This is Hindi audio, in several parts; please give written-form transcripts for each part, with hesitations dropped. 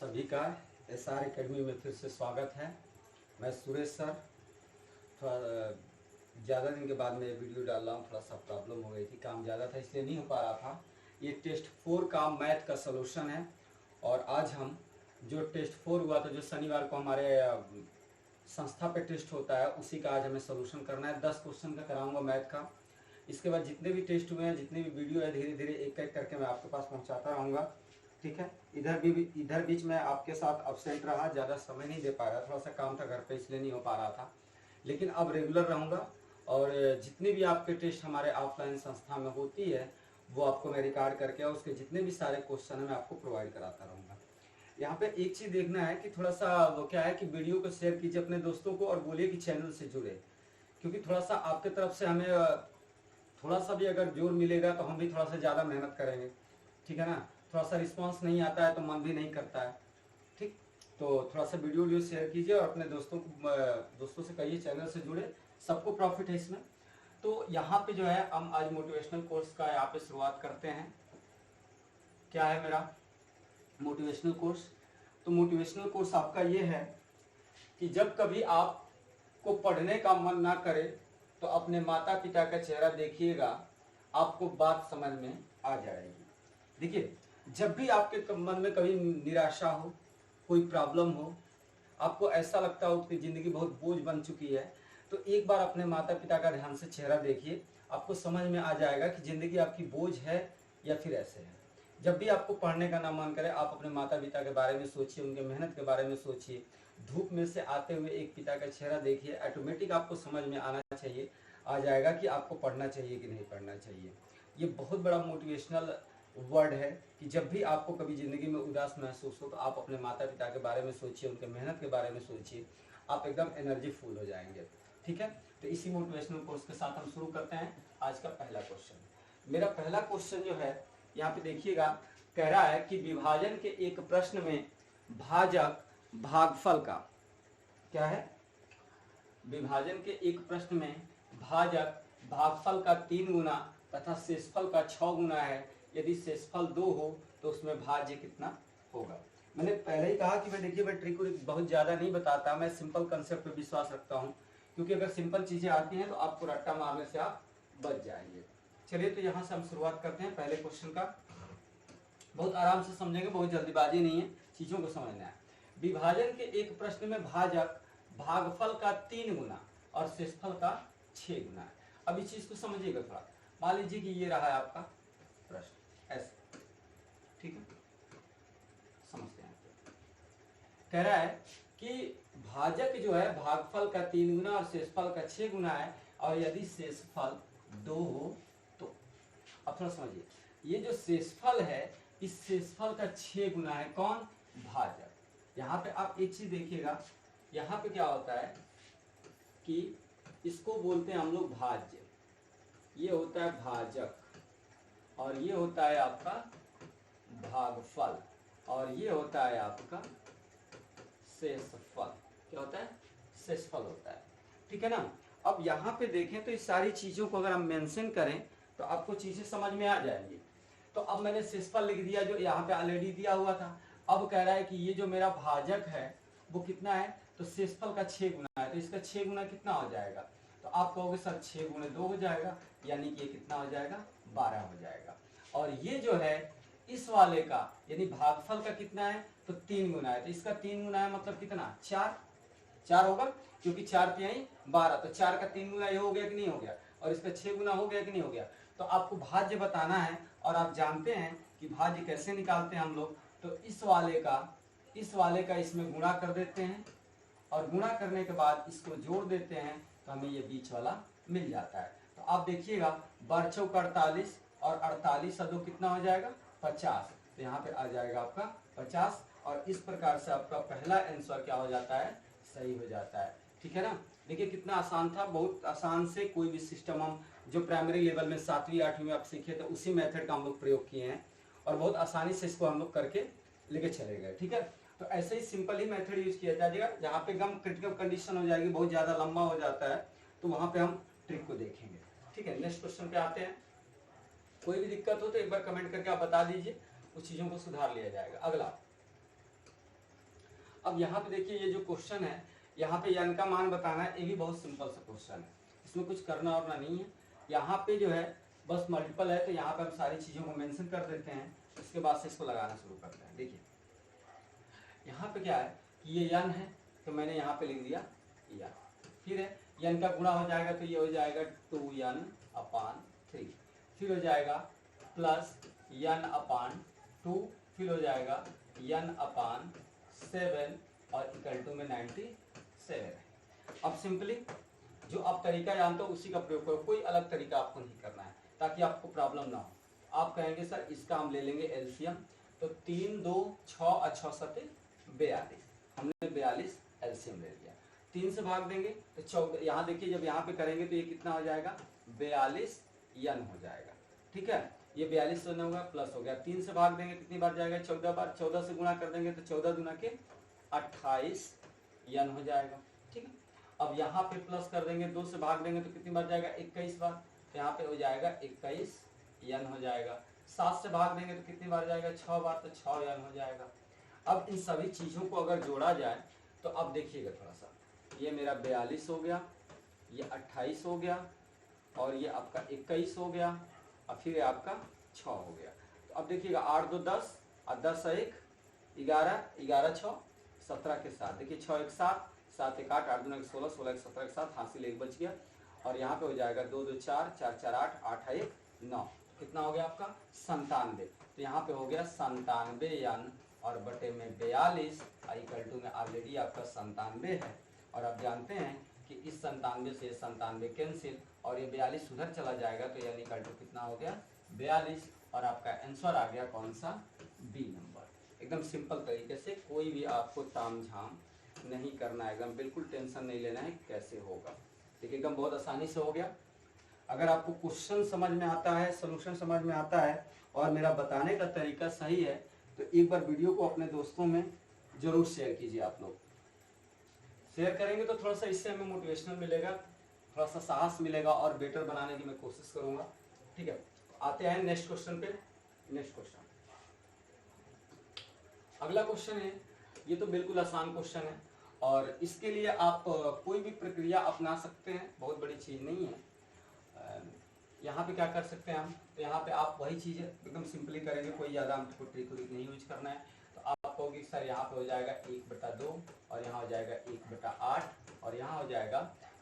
सभी का SR एकेडमी में फिर से स्वागत है। मैं सुरेश सर। थोड़ा ज़्यादा दिन के बाद मैं वीडियो डाल रहा हूँ। थोड़ा सा प्रॉब्लम हो गई थी, काम ज़्यादा था इसलिए नहीं हो पा रहा था। ये टेस्ट 4 का मैथ का सलूशन है और आज हम जो टेस्ट 4 हुआ था, जो शनिवार को हमारे संस्था पे टेस्ट होता है, उसी का आज हमें सलूशन करना है। 10 क्वेश्चन का कराऊंगा मैथ का। इसके बाद जितने भी टेस्ट हुए हैं, जितने भी वीडियो है, धीरे धीरे एक एक करके मैं आपके पास पहुंचाता रहूँगा। ठीक है। इधर बीच में आपके साथ अब्सेंट रहा, ज़्यादा समय नहीं दे पाया, थोड़ा सा काम था घर पे इसलिए नहीं हो पा रहा था, लेकिन अब रेगुलर रहूँगा। और जितने भी आपके टेस्ट हमारे ऑफलाइन संस्था में होती है वो आपको मैं रिकॉर्ड करके और उसके जितने भी सारे क्वेश्चन है मैं आपको प्रोवाइड कराता रहूँगा। यहाँ पे एक चीज़ देखना है कि थोड़ा सा वो क्या है कि वीडियो को शेयर कीजिए अपने दोस्तों को और बोलिए कि चैनल से जुड़े, क्योंकि थोड़ा सा आपके तरफ से हमें थोड़ा सा भी अगर जोर मिलेगा तो हम भी थोड़ा सा ज़्यादा मेहनत करेंगे। ठीक है ना। थोड़ा सा रिस्पांस नहीं आता है तो मन भी नहीं करता है। ठीक, तो थोड़ा सा वीडियो शेयर कीजिए और अपने दोस्तों से कहिए चैनल से जुड़े, सबको प्रॉफिट है इसमें। तो यहाँ पे जो है हम आज मोटिवेशनल कोर्स का यहाँ पे शुरुआत करते हैं। क्या है मेरा मोटिवेशनल कोर्स? तो मोटिवेशनल कोर्स आपका ये है कि जब कभी आपको पढ़ने का मन ना करे तो अपने माता पिता का चेहरा देखिएगा, आपको बात समझ में आ जाएगी। देखिए, जब भी आपके मन में कभी निराशा हो, कोई प्रॉब्लम हो, आपको ऐसा लगता हो कि ज़िंदगी बहुत बोझ बन चुकी है, तो एक बार अपने माता पिता का ध्यान से चेहरा देखिए, आपको समझ में आ जाएगा कि ज़िंदगी आपकी बोझ है या फिर ऐसे है। जब भी आपको पढ़ने का ना मन करे, आप अपने माता पिता के बारे में सोचिए, उनके मेहनत के बारे में सोचिए, धूप में से आते हुए एक पिता का चेहरा देखिए, ऑटोमेटिक आपको समझ में आ जाएगा कि आपको पढ़ना चाहिए कि नहीं पढ़ना चाहिए। ये बहुत बड़ा मोटिवेशनल वर्ड है कि जब भी आपको कभी ज़िंदगी में उदास महसूस हो तो आप अपने माता पिता के बारे में सोचिए, उनके मेहनत के बारे में सोचिए, आप एकदम एनर्जी फुल हो जाएंगे। ठीक है। तो इसी मोटिवेशनल कोर्स के साथ हम शुरू करते हैं आज का पहला क्वेश्चन। मेरा पहला क्वेश्चन जो है यहाँ पे देखिएगा, कह रहा है कि विभाजन के एक प्रश्न में भाजक भागफल का क्या है? विभाजन के एक प्रश्न में भाजक भागफल का 3 गुना तथा शेषफल का 6 गुना है। यदि शेषफल 2 हो तो उसमें भाज्य कितना होगा? मैंने पहले ही कहा कि मैं ट्रिक बहुत ज़्यादा नहीं बताता, मैं सिंपल कंसेप्ट पे विश्वास रखता हूँ, क्योंकि अगर सिंपल चीज़ें आती हैं तो आपको रट्टा मारने से आप बच जाएंगे। चलिए, तो यहाँ से हम शुरुआत करते हैं पहले क्वेश्चन का। बहुत आराम से समझेंगे, बहुत जल्दीबाजी नहीं है, चीज़ों को समझना है। विभाजन के एक प्रश्न में भाजक भागफल का 3 गुना और शेषफल का 6 गुना है। अब इस चीज को समझिएगा थोड़ा। मान लीजिए कि ये रहा है आपका प्रश्न ऐसे, ठीक है, समझते हैं। कह रहा है कि भाजक जो है भागफल का 3 गुना और शेषफल का 6 गुना है, और यदि शेषफल 2 हो तो। अब थोड़ा समझिए, ये जो शेषफल है इस शेषफल का 6 गुना है कौन? भाजक। यहाँ पे आप एक चीज देखिएगा, यहाँ पे क्या होता है कि इसको बोलते हैं हम लोग भाज्य, ये होता है भाजक, और ये होता है आपका भागफल, और ये होता है आपका शेषफल। क्या होता है? शेषफल होता है। ठीक है ना। अब यहाँ पे देखें तो इस सारी चीजों को अगर हम मेंशन करें तो आपको चीजें समझ में आ जाएंगी। तो अब मैंने शेषफल लिख दिया जो यहाँ पे ऑलरेडी दिया हुआ था। अब कह रहा है कि ये जो मेरा भाजक है वो कितना है? तो शेषफल का 6 गुना है, तो इसका 6 गुना कितना हो जाएगा? तो आप कहोगे सर 6 गुणे 2 हो जाएगा, यानी कि ये कितना हो जाएगा? 12 हो जाएगा। और ये जो है इस वाले का यानी भागफल का कितना है? तो 3 गुना है, तो इसका 3 गुना है मतलब कितना? 4 होगा, क्योंकि 4 तिहाई 12, तो 4 का 3 गुना ये हो गया कि नहीं हो गया? और इसका 6 गुना हो गया कि नहीं हो गया? तो आपको भाज्य बताना है, और आप जानते हैं कि भाज्य कैसे निकालते हैं हम लोग। तो इस वाले का इसमें गुणा कर देते हैं, और गुणा करने के बाद इसको जोड़ देते हैं तो हमें ये बीच वाला मिल जाता है। तो आप देखिएगा 12 चौक 48 और 48 और 2 कितना हो जाएगा? 50। तो यहाँ पे आ जाएगा आपका 50, और इस प्रकार से आपका पहला आंसर क्या हो जाता है? सही हो जाता है। ठीक है ना। देखिए कितना आसान था, बहुत आसान से कोई भी सिस्टम हम जो प्राइमरी लेवल में 7वीं 8वीं में आप सीखे थे उसी मेथड का हम लोग प्रयोग किए हैं, और बहुत आसानी से इसको हम लोग करके लेके चले गए। ठीक है। तो ऐसे ही सिंपल ही मेथड यूज किया जाएगा। जहाँ पे एकदम क्रिटिकल कंडीशन हो जाएगी, बहुत ज्यादा लंबा हो जाता है, तो वहां पे हम ट्रिक को देखेंगे। ठीक है। नेक्स्ट क्वेश्चन पे आते हैं। कोई भी दिक्कत हो तो एक बार कमेंट करके आप बता दीजिए, उस चीजों को सुधार लिया जाएगा। अगला अब यहाँ पे देखिए ये जो क्वेश्चन है, यहाँ पे n का मान बताना है, ये भी बहुत सिंपल सा क्वेश्चन है, इसमें कुछ करना और नहीं है। यहाँ पे जो है बस मल्टीपल है, तो यहाँ पे हम सारी चीज़ों को मेंशन कर देते हैं, उसके बाद से इसको लगाना शुरू करते हैं। देखिए यहाँ पे क्या है कि ये n है, तो मैंने यहाँ पे लिख दिया n, फिर है n का गुणा हो जाएगा तो ये हो जाएगा 2n/3, फिर हो जाएगा प्लस n/2, फिर हो जाएगा n/7 और इक्वल टू में 97 है। अब सिंपली जो आप तरीका जानते हो उसी का प्रयोग करो, कोई अलग तरीका आपको नहीं करना है ताकि आपको प्रॉब्लम ना हो। आप कहेंगे सर इसका हम ले लेंगे एलसीएम, तो 3 2 6 और 6 7 42, हमने 42 एलसीएम ले लिया। 3 से भाग देंगे तो 14, यहाँ देखिए जब यहाँ पे करेंगे तो ये कितना हो जाएगा 42 n हो जाएगा, ठीक है। ये 42 तो होगा प्लस हो गया, 3 से भाग देंगे कितनी बार जाएगा 14 बार, 14 से गुणा कर देंगे तो 14 गुना के 28 n हो जाएगा, ठीक है। अब यहाँ पे प्लस कर देंगे, 2 से भाग देंगे तो कितनी बार जाएगा 21 बार, तो यहाँ पे हो जाएगा 21 n हो जाएगा। 7 से भाग देंगे तो कितनी बार जाएगा 6 बार, तो 6 n हो जाएगा। अब इन सभी चीज़ों को अगर जोड़ा जाए तो अब देखिएगा थोड़ा सा, ये मेरा 42 हो गया, ये 28 हो गया, और ये आपका 21 हो गया, और फिर आपका 6 हो गया। तो अब देखिएगा 8 2 10 और 10 1 11, 11 6 17 के साथ, देखिए 6 1 7, 7 1 8, 8 2 1 16, 16 1 17 के साथ हासिल 1 बच गया, और यहाँ पे हो जाएगा 2 2 4, 4 4 8, 8 1 9, कितना हो गया आपका 97। तो यहाँ पे हो गया 97 n और बटे में 42 इक्वल टू में ऑलरेडी आपका 97 है, और आप जानते हैं कि इस 97 से 97 कैंसिल और ये 42 उधर चला जाएगा, तो यानी इक्वल टू कितना हो गया 42, और आपका आंसर आ गया कौन सा बी नंबर। एकदम सिंपल तरीके से, कोई भी आपको ताम झाम नहीं करना है, एकदम बिल्कुल टेंशन नहीं लेना है कैसे होगा, ठीक है, एकदम बहुत आसानी से हो गया। अगर आपको क्वेश्चन समझ में आता है, सोल्यूशन समझ में आता है और मेरा बताने का तरीका सही है, तो एक बार वीडियो को अपने दोस्तों में जरूर शेयर कीजिए। आप लोग शेयर करेंगे तो थोड़ा सा इससे हमें मोटिवेशनल मिलेगा, थोड़ा सा साहस मिलेगा और बेटर बनाने की मैं कोशिश करूंगा, ठीक है। आते हैं नेक्स्ट क्वेश्चन पे। नेक्स्ट क्वेश्चन, अगला क्वेश्चन है, ये तो बिल्कुल आसान क्वेश्चन है और इसके लिए आप कोई भी प्रक्रिया अपना सकते हैं, बहुत बड़ी चीज नहीं है। यहाँ पे क्या कर सकते हैं हम, तो यहाँ पे आप वही चीज़ एकदम सिंपली करेंगे, कोई ज़्यादा हमको ट्रिक नहीं यूज करना है। तो आप कहोगे सर यहाँ पे हो जाएगा 1/2 और यहाँ हो जाएगा 1/8 और यहाँ हो जाएगा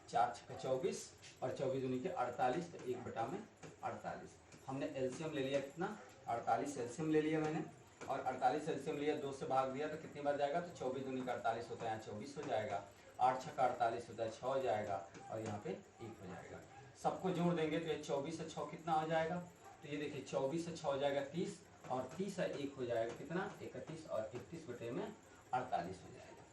4 6 24 और 24 दूनी के 48, तो 1/48। हमने एलसीएम ले लिया कितना 48 एलसीएम ले लिया मैंने, और 48 एलसीएम लिया, 2 से भाग दिया तो कितनी बार जाएगा, तो 24 दूनी का 48 होता है, यहाँ 24 हो जाएगा, 8 6 का 48 होता है, 6 हो जाएगा और यहाँ पे 1 हो जाएगा। सबको जोड़ देंगे तो ये 24 से 6 कितना हो जाएगा, तो ये देखिए 24 से 6 हो जाएगा 30 और 30 से 1 हो जाएगा कितना 31 और 31 बटे में 48 हो जाएगा,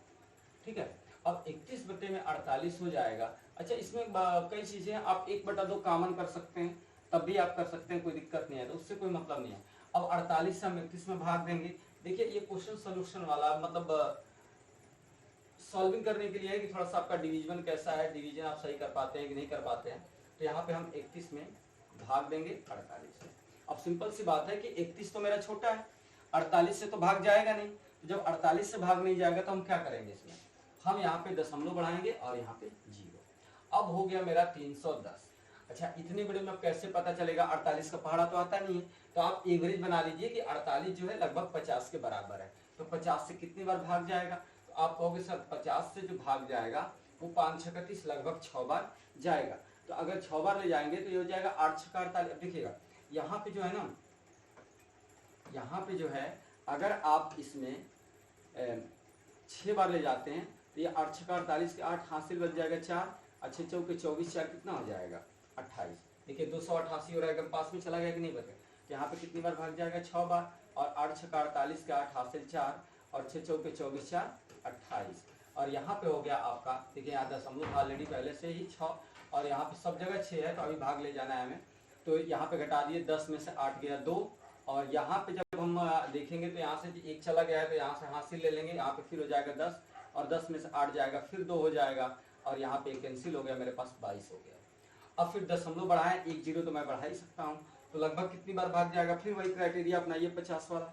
ठीक है। अब 31 बटे में 48 हो जाएगा। अच्छा, इसमें कई चीजें हैं, आप 1/2 कॉमन कर सकते हैं, तब भी आप कर सकते हैं, कोई दिक्कत नहीं है, तो उससे कोई मतलब नहीं है। अब 48 से हम 31 में भाग देंगे। देखिए ये क्वेश्चन सोल्यूशन वाला, मतलब सॉल्विंग करने के लिए है कि थोड़ा सा आपका डिवीजन कैसा है, डिवीजन आप सही कर पाते हैं कि नहीं कर पाते हैं। तो यहाँ पे हम 31 में भाग देंगे 48 से। अब सिंपल सी बात है कि 31 तो मेरा छोटा है, 48 से तो भाग जाएगा नहीं, तो जब 48 से भाग नहीं जाएगा तो हम क्या करेंगे, इसमें हम यहाँ पे दशमलव बढ़ाएंगे और यहाँ पे 0। अब हो गया मेरा 310। अच्छा, इतने बड़े में कैसे पता चलेगा, 48 का पहाड़ा तो आता नहीं है, तो आप एवरेज बना लीजिए कि 48 जो है लगभग 50 के बराबर है, तो 50 से कितनी बार भाग जाएगा, तो आप कहोगे सर 50 से जो भाग जाएगा वो 5 6 30 लगभग 6 बार जाएगा। तो अगर 6 बार ले जाएंगे तो ये हो जाएगा 8 6 48। अब देखिएगा यहाँ पे जो है ना, यहाँ पे जो है अगर आप इसमें 6 बार ले जाते हैं तो ये 8 6 48 के 8 हासिल बच जाएगा 4, अच्छे चौके 24 4 कितना हो जाएगा 28। देखिए 288 हो रहा है, एकदम पास में चला गया कि नहीं बता। तो यहाँ पे कितनी बार भाग जाएगा 6 बार, और 8 6 48 के 8 हासिल 4 और 6 चौके 24 4 28। और यहाँ पे हो गया आपका, देखिए यहाँ दशमलव ऑलरेडी पहले से ही 6 और यहाँ पे सब जगह 6 है, तो अभी भाग ले जाना है हमें। तो यहाँ पे घटा दिए, 10 में से 8 गया 2, और यहाँ पे जब हम देखेंगे तो यहाँ से 1 चला गया है, तो यहाँ से हासिल ले लेंगे, यहाँ पे फिर हो जाएगा 10 और 10 में से 8 जाएगा, फिर 2 हो जाएगा और यहाँ पे कैंसिल हो गया, मेरे पास 22 हो गया। अब फिर दशमलव बढ़ाएं, 1 0 तो मैं बढ़ा ही सकता हूँ, तो लगभग कितनी बार भाग जाएगा, फिर वही क्राइटेरिया अपनाइए 50 वाला,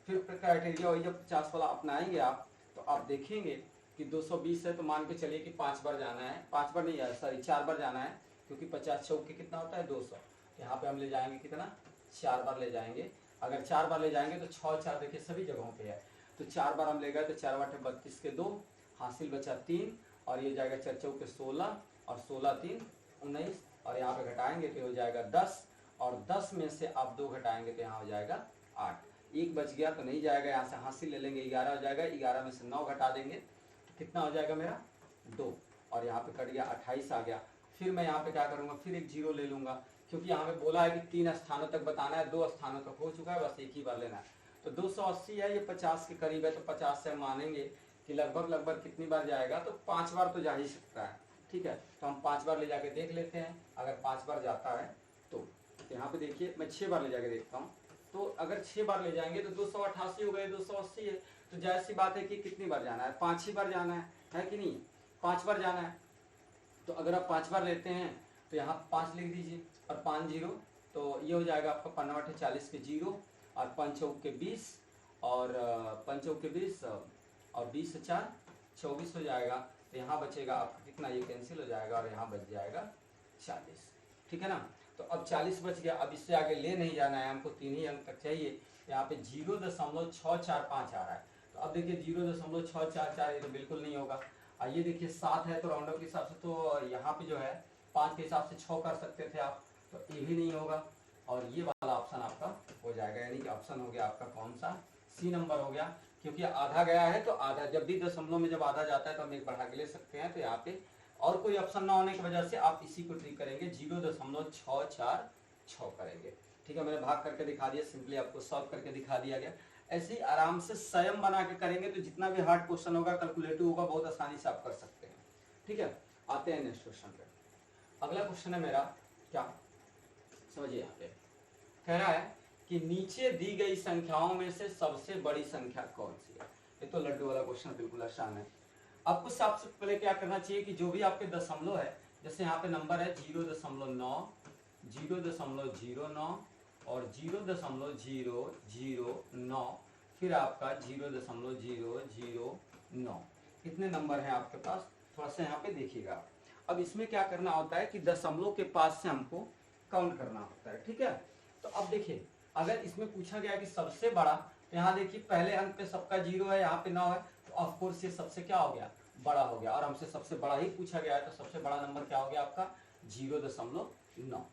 फिर क्राइटेरिया वही जब 50 वाला अपनाएंगे आप, तो आप देखेंगे कि 220 है तो मान के चलिए कि 5 बार जाना है, 5 बार नहीं, सॉरी 4 बार जाना है, क्योंकि 50 चौके कितना होता है 200। यहाँ पे हम ले जाएंगे कितना, 4 बार ले जाएंगे। अगर 4 बार ले जाएंगे तो 6 4 देखिए सभी जगहों पे है, तो 4 बार हम ले गए तो 4 बाटे 32 के 2, हासिल बचा 3, और ये जाएगा 4 चौके 16, और 16 3 19, और यहाँ पे घटाएंगे तो हो जाएगा 10, और 10 में से आप 2 घटाएंगे तो यहाँ हो जाएगा 8। एक बच गया तो नहीं जाएगा, यहाँ से हासिल ले लेंगे 11 हो जाएगा, 11 में से 9 घटा देंगे तो कितना हो जाएगा मेरा 2, और यहाँ पे कट गया 28 आ गया। फिर मैं यहाँ पे क्या करूँगा, फिर एक जीरो ले लूँगा, क्योंकि यहाँ पे बोला है कि 3 स्थानों तक बताना है, 2 स्थानों तक हो चुका है, बस एक ही बार लेना है। तो 280 है, ये 50 के करीब है, तो 50 से हम मानेंगे कि लगभग कितनी बार जाएगा, तो 5 बार तो जा ही सकता है। ठीक है, तो हम 5 बार ले जाके देख लेते हैं। अगर 5 बार जाता है तो यहाँ पे देखिए मैं 6 बार ले जाके देखता हूँ, तो अगर 6 बार ले जाएंगे तो 288 हो गए, 280 है, तो जाहिर सी बात है कि कितनी बार जाना है, 5 ही बार जाना है कि नहीं, 5 बार जाना है। तो अगर आप 5 बार लेते हैं तो यहाँ 5 लिख दीजिए, और 5 जीरो, तो ये हो जाएगा आपका 5 40 के 0, और 5 चौक के 20, और 5 चौक के 20, और 20 से 4 24 हो जाएगा। तो यहाँ बचेगा आपका कितना, ये कैंसिल हो जाएगा, और यहाँ बच जाएगा 40। ठीक है ना, तो अब 40 बच गया। अब इससे आगे ले नहीं जाना है, हमको 3 ही अंक तक चाहिए। यहाँ पे 0.645 आ रहा है, तो अब देखिए 0.644 ये तो बिल्कुल नहीं होगा। ये देखिए 7 है, तो राउंडअप के हिसाब से तो यहाँ पे जो है 5 के हिसाब से 6 कर सकते थे आप, तो ये भी नहीं होगा, और ये वाला ऑप्शन आपका हो जाएगा, यानी कि ऑप्शन हो गया आपका कौन सा, सी नंबर हो गया। क्योंकि आधा गया है तो आधा, जब भी दशमलव में जब आधा जाता है तो हम एक बढ़ा के ले सकते हैं। तो यहाँ पे और कोई ऑप्शन ना होने की वजह से आप इसी को ट्रिक करेंगे, 0.646 करेंगे। ठीक है, मैंने भाग करके दिखा दिया, सिंपली आपको सॉल्व करके दिखा दिया गया। ऐसे ही आराम से स्वयं बना के करेंगे तो जितना भी हार्ड क्वेश्चन होगा, कैलकुलेटिव होगा, बहुत आसानी से आप कर सकते हैं। ठीक है, आते हैं नेक्स्ट क्वेश्चन पे। अगला क्वेश्चन है मेरा, क्या समझिए, यहाँ पे कह रहा है कि नीचे दी गई संख्याओं में से सबसे बड़ी संख्या कौन सी है। ये तो लड्डू वाला क्वेश्चन बिल्कुल आसान है। आपको सबसे पहले क्या करना चाहिए कि जो भी आपके दशमलव है, जैसे यहाँ पे नंबर है 0.9, 0.09 और 0.009, फिर आपका 0.009, इतने नंबर हैं आपके पास। थोड़ा सा यहाँ पे देखिएगा। अब इसमें क्या करना होता है कि दशमलव के पास से हमको काउंट करना होता है। ठीक है, तो अब देखिए अगर इसमें पूछा गया कि सबसे बड़ा, तो यहाँ देखिए पहले अंक पे सबका 0 है, यहाँ पे 9 है, तो ऑफकोर्स ये सबसे क्या हो गया, बड़ा हो गया। और हमसे सबसे बड़ा ही पूछा गया है, तो सबसे बड़ा नंबर क्या हो गया आपका 0.9।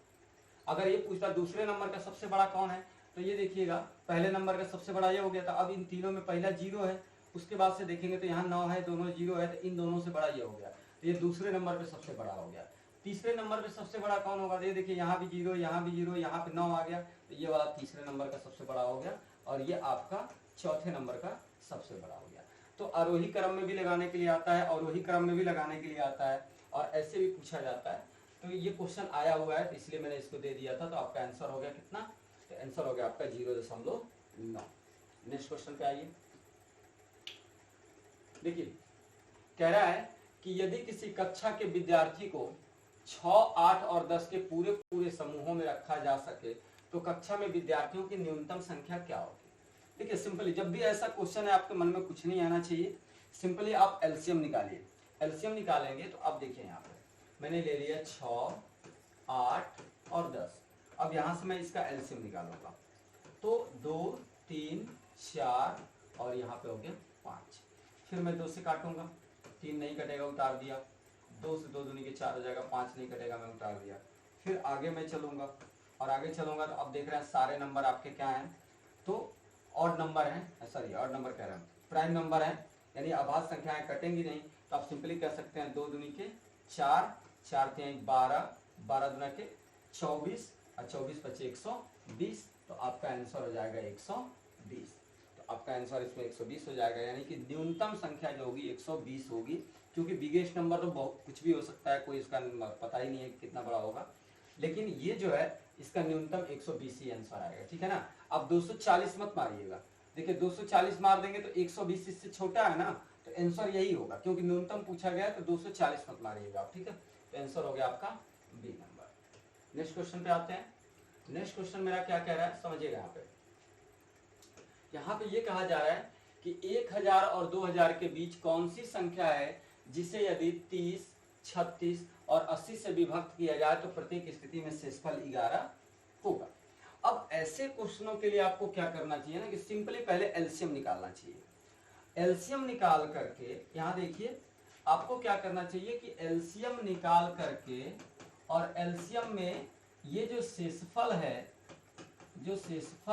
अगर ये पूछता दूसरे नंबर का सबसे बड़ा कौन है, तो ये देखिएगा पहले नंबर का सबसे बड़ा ये हो गया था। अब इन तीनों में पहला 0 है, उसके बाद से देखेंगे तो यहाँ 9 है, दोनों 0 है, तो इन दोनों से बड़ा ये हो गया, तो ये दूसरे नंबर पे सबसे बड़ा हो गया। तीसरे नंबर पे सबसे बड़ा कौन होगा, ये देखिए यहाँ भी 0, यहाँ भी 0, यहाँ पे 9 आ गया, तो ये वाला तीसरे नंबर का सबसे बड़ा हो गया, और ये आपका चौथे नंबर का सबसे बड़ा हो गया। तो आरोही क्रम में भी लगाने के लिए आता है, अवरोही क्रम में भी लगाने के लिए आता है, और ऐसे भी पूछा जाता है। तो ये क्वेश्चन आया हुआ है, तो इसलिए मैंने इसको दे दिया था। तो आपका आंसर हो गया कितना, तो आंसर हो गया आपका 0.9। नेक्स्ट क्वेश्चन पे आइए। देखिए कह रहा है कि यदि किसी कक्षा के विद्यार्थी को 6, 8 और 10 के पूरे पूरे समूहों में रखा जा सके तो कक्षा में विद्यार्थियों की न्यूनतम संख्या क्या होगी। देखिए सिंपली, जब भी ऐसा क्वेश्चन है आपके मन में कुछ नहीं आना चाहिए, सिंपली आप एलसीएम निकालिए। एलसीएम निकालेंगे तो अब देखिए यहाँ पे मैंने ले लिया 6, 8 और 10। अब यहाँ से मैं इसका एलसीएम निकालूंगा, तो 2, 3, 4 और यहाँ पे हो गया 5। फिर मैं 2 से काटूंगा, 3 नहीं कटेगा, उतार दिया। 2 से 2 दूनी के 4 हो जाएगा, 5 नहीं कटेगा, मैं उतार दिया। फिर आगे मैं चलूंगा, और आगे चलूंगा तो अब देख रहे हैं सारे नंबर आपके क्या हैं, तो ऑड नंबर हैं, सॉरी ऑड नंबर कह रहा हूँ, प्राइम नंबर हैं, यानी अभाज्य संख्याएं कटेंगी नहीं। तो आप सिंपली कह सकते हैं 2 दूनी के 4, 4 3 12, 12 दूना के 24 और 24 पचे 120। तो आपका आंसर हो जाएगा 120। तो आपका आंसर इसमें 120 हो जाएगा, यानी कि न्यूनतम संख्या जो होगी 120 होगी। क्योंकि बिगेस्ट नंबर तो बहुत कुछ भी हो सकता है, कोई इसका पता ही नहीं है कितना बड़ा होगा, लेकिन ये जो है इसका न्यूनतम 120 ही आंसर आएगा। ठीक है ना, आप 240 मत मारिएगा। देखिए 240 मार देंगे तो 120 इससे छोटा है ना, तो आंसर यही होगा, क्योंकि न्यूनतम पूछा गया है। तो 240 मत मारिएगा आप। ठीक है, तो आंसर हो गया आपका बी नंबर। नेक्स्ट क्वेश्चन पे आते हैं। नेक्स्ट क्वेश्चन मेरा क्या कह रहा है, समझिएगा। यहाँ पे ये कहा जा रहा है कि 1000 और 2000 के बीच कौन सी संख्या है जिसे यदि 30, 36 और 80 से विभक्त किया जाए तो प्रत्येक स्थिति में शेषफल 11 होगा। अब ऐसे क्वेश्चनों के लिए आपको क्या करना चाहिए ना कि सिंपली पहले एलसीएम निकालना चाहिए। एलसीएम निकाल करके यहां देखिए आपको क्या करना चाहिए कि एलसीएम निकाल करके और एलसीएम में ये जो शेषफल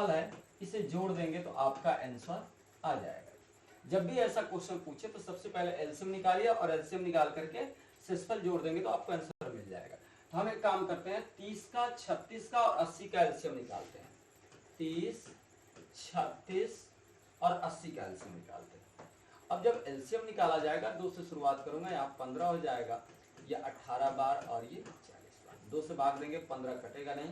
है इसे जोड़ देंगे तो आपका आंसर आ जाएगा। जब भी ऐसा क्वेश्चन पूछे तो सबसे पहले एलसीएम निकालिए और एलसीएम निकाल करके शेषफल जोड़ देंगे तो आपको आंसर मिल जाएगा। तो हम एक काम करते हैं 30 का, 36 का और 80 का एलसीएम निकालते हैं। 30, 36 और 80 का एलसीएम निकालते हैं। अब जब एलसीएम निकाला जाएगा 2 से शुरुआत करूंगा, यहाँ 15 हो जाएगा, ये 18 बार और ये 40 बार। 2 से भाग देंगे 15 कटेगा नहीं,